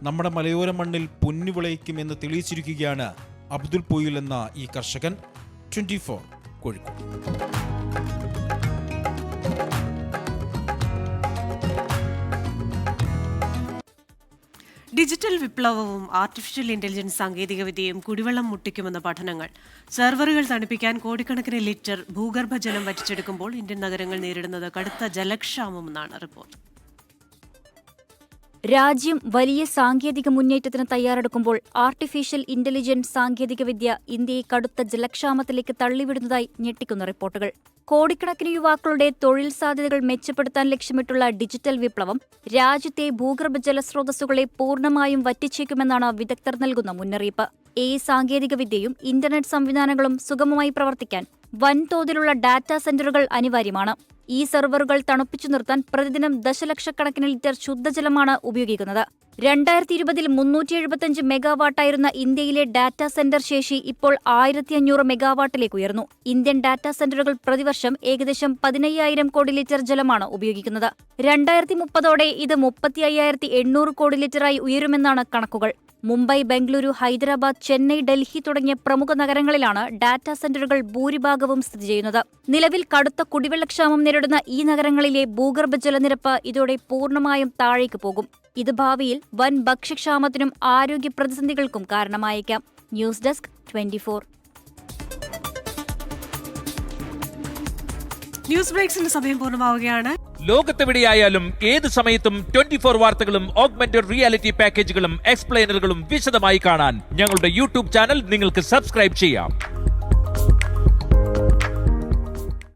നമ്മുടെ മലയോര മണ്ണിൽ പൊന്നു വിളയിക്കുമെന്ന് തെളിയിച്ചിരിക്കുകയാണ് അബ്ദുൽ പൊയിൽ എന്ന ഈ കർഷകൻ. 24 കോഴിക്കോട്. ഡിജിറ്റൽ വിപ്ലവവും ആർട്ടിഫിഷ്യൽ ഇന്റലിജൻസ് സാങ്കേതികവിദ്യയും കുടിവെള്ളം മുട്ടിക്കുമെന്ന പഠനങ്ങൾ. സെർവറുകൾ തണുപ്പിക്കാൻ കോടിക്കണക്കിന് ലിറ്റർ ഭൂഗർഭജലം വറ്റിച്ചെടുക്കുമ്പോൾ ഇന്ത്യൻ നഗരങ്ങൾ നേരിടുന്നത് കടുത്ത ജലക്ഷാമമെന്നാണ് റിപ്പോർട്ട്. രാജ്യം വലിയ സാങ്കേതിക മുന്നേറ്റത്തിന് തയ്യാറെടുക്കുമ്പോൾ ആർട്ടിഫിഷ്യൽ ഇന്റലിജൻസ് സാങ്കേതികവിദ്യ ഇന്ത്യയെ കടുത്ത ജലക്ഷാമത്തിലേക്ക് തള്ളിവിടുന്നതായി ഞെട്ടിക്കുന്ന റിപ്പോർട്ടുകൾ. കോടിക്കണക്കിന് യുവാക്കളുടെ തൊഴിൽ സാധ്യതകൾ മെച്ചപ്പെടുത്താൻ ലക്ഷ്യമിട്ടുള്ള ഡിജിറ്റൽ വിപ്ലവം രാജ്യത്തെ ഭൂഗർഭ ജലസ്രോതസ്സുകളെ പൂർണ്ണമായും വറ്റിച്ചേക്കുമെന്നാണ് വിദഗ്ധർ നൽകുന്ന മുന്നറിയിപ്പ്. ഈ സാങ്കേതികവിദ്യയും ഇന്റർനെറ്റ് സംവിധാനങ്ങളും സുഗമമായി പ്രവർത്തിക്കാൻ വൻതോതിലുള്ള ഡാറ്റാ സെന്ററുകൾ അനിവാര്യമാണ്. ഈ സെർവറുകൾ തണുപ്പിച്ചു നിർത്താൻ പ്രതിദിനം ദശലക്ഷക്കണക്കിന് ലിറ്റർ ശുദ്ധജലമാണ് ഉപയോഗിക്കുന്നത്. 2020 375 മെഗാവാട്ടായിരുന്ന ഇന്ത്യയിലെ ഡാറ്റാ സെന്റർ ശേഷി ഇപ്പോൾ 1500 മെഗാവാട്ടിലേക്ക് ഉയർന്നു. ഇന്ത്യൻ ഡാറ്റാ സെന്ററുകൾ പ്രതിവർഷം ഏകദേശം 15,000 കോടി ലിറ്റർ ജലമാണ് ഉപയോഗിക്കുന്നത്. 2030ഓടെ ഇത് 35,800 കോടി ലിറ്ററായി ഉയരുമെന്നാണ് കണക്കുകൾ. മുംബൈ, ബംഗളൂരു, ഹൈദരാബാദ്, ചെന്നൈ, ഡൽഹി തുടങ്ങിയ പ്രമുഖ നഗരങ്ങളിലാണ് ഡാറ്റാ സെന്ററുകൾ ഭൂരിഭാഗവും സ്ഥിതി ചെയ്യുന്നത്. നിലവിൽ കടുത്ത കുടിവെള്ളക്ഷാമം നേരിടുന്ന ഈ നഗരങ്ങളിലെ ഭൂഗർഭ ജലനിരപ്പ് ഇതോടെ പൂർണ്ണമായും താഴേക്ക് പോകും. ഇത് ഭാവിയിൽ വൻ ഭക്ഷ്യക്ഷാമത്തിനും ആരോഗ്യ പ്രതിസന്ധികൾക്കും കാരണമായേക്കാം. News desk 24. ന്യൂസ് ബ്രേക്സിന്റെ സമയം പൂർണ്ണമാവുകയാണ്. ലോകത്തെവിടെയായാലും ഏത് സമയത്തും 24 വാർത്തകളും ഓഗ്മെന്റഡ് റിയാലിറ്റി പാക്കേജുകളും എക്സ്പ്ലെയിനറുകളും വിശദമായി കാണാൻ ഞങ്ങളുടെ YouTube ചാനൽ നിങ്ങൾക്ക് സബ്സ്ക്രൈബ് ചെയ്യാം.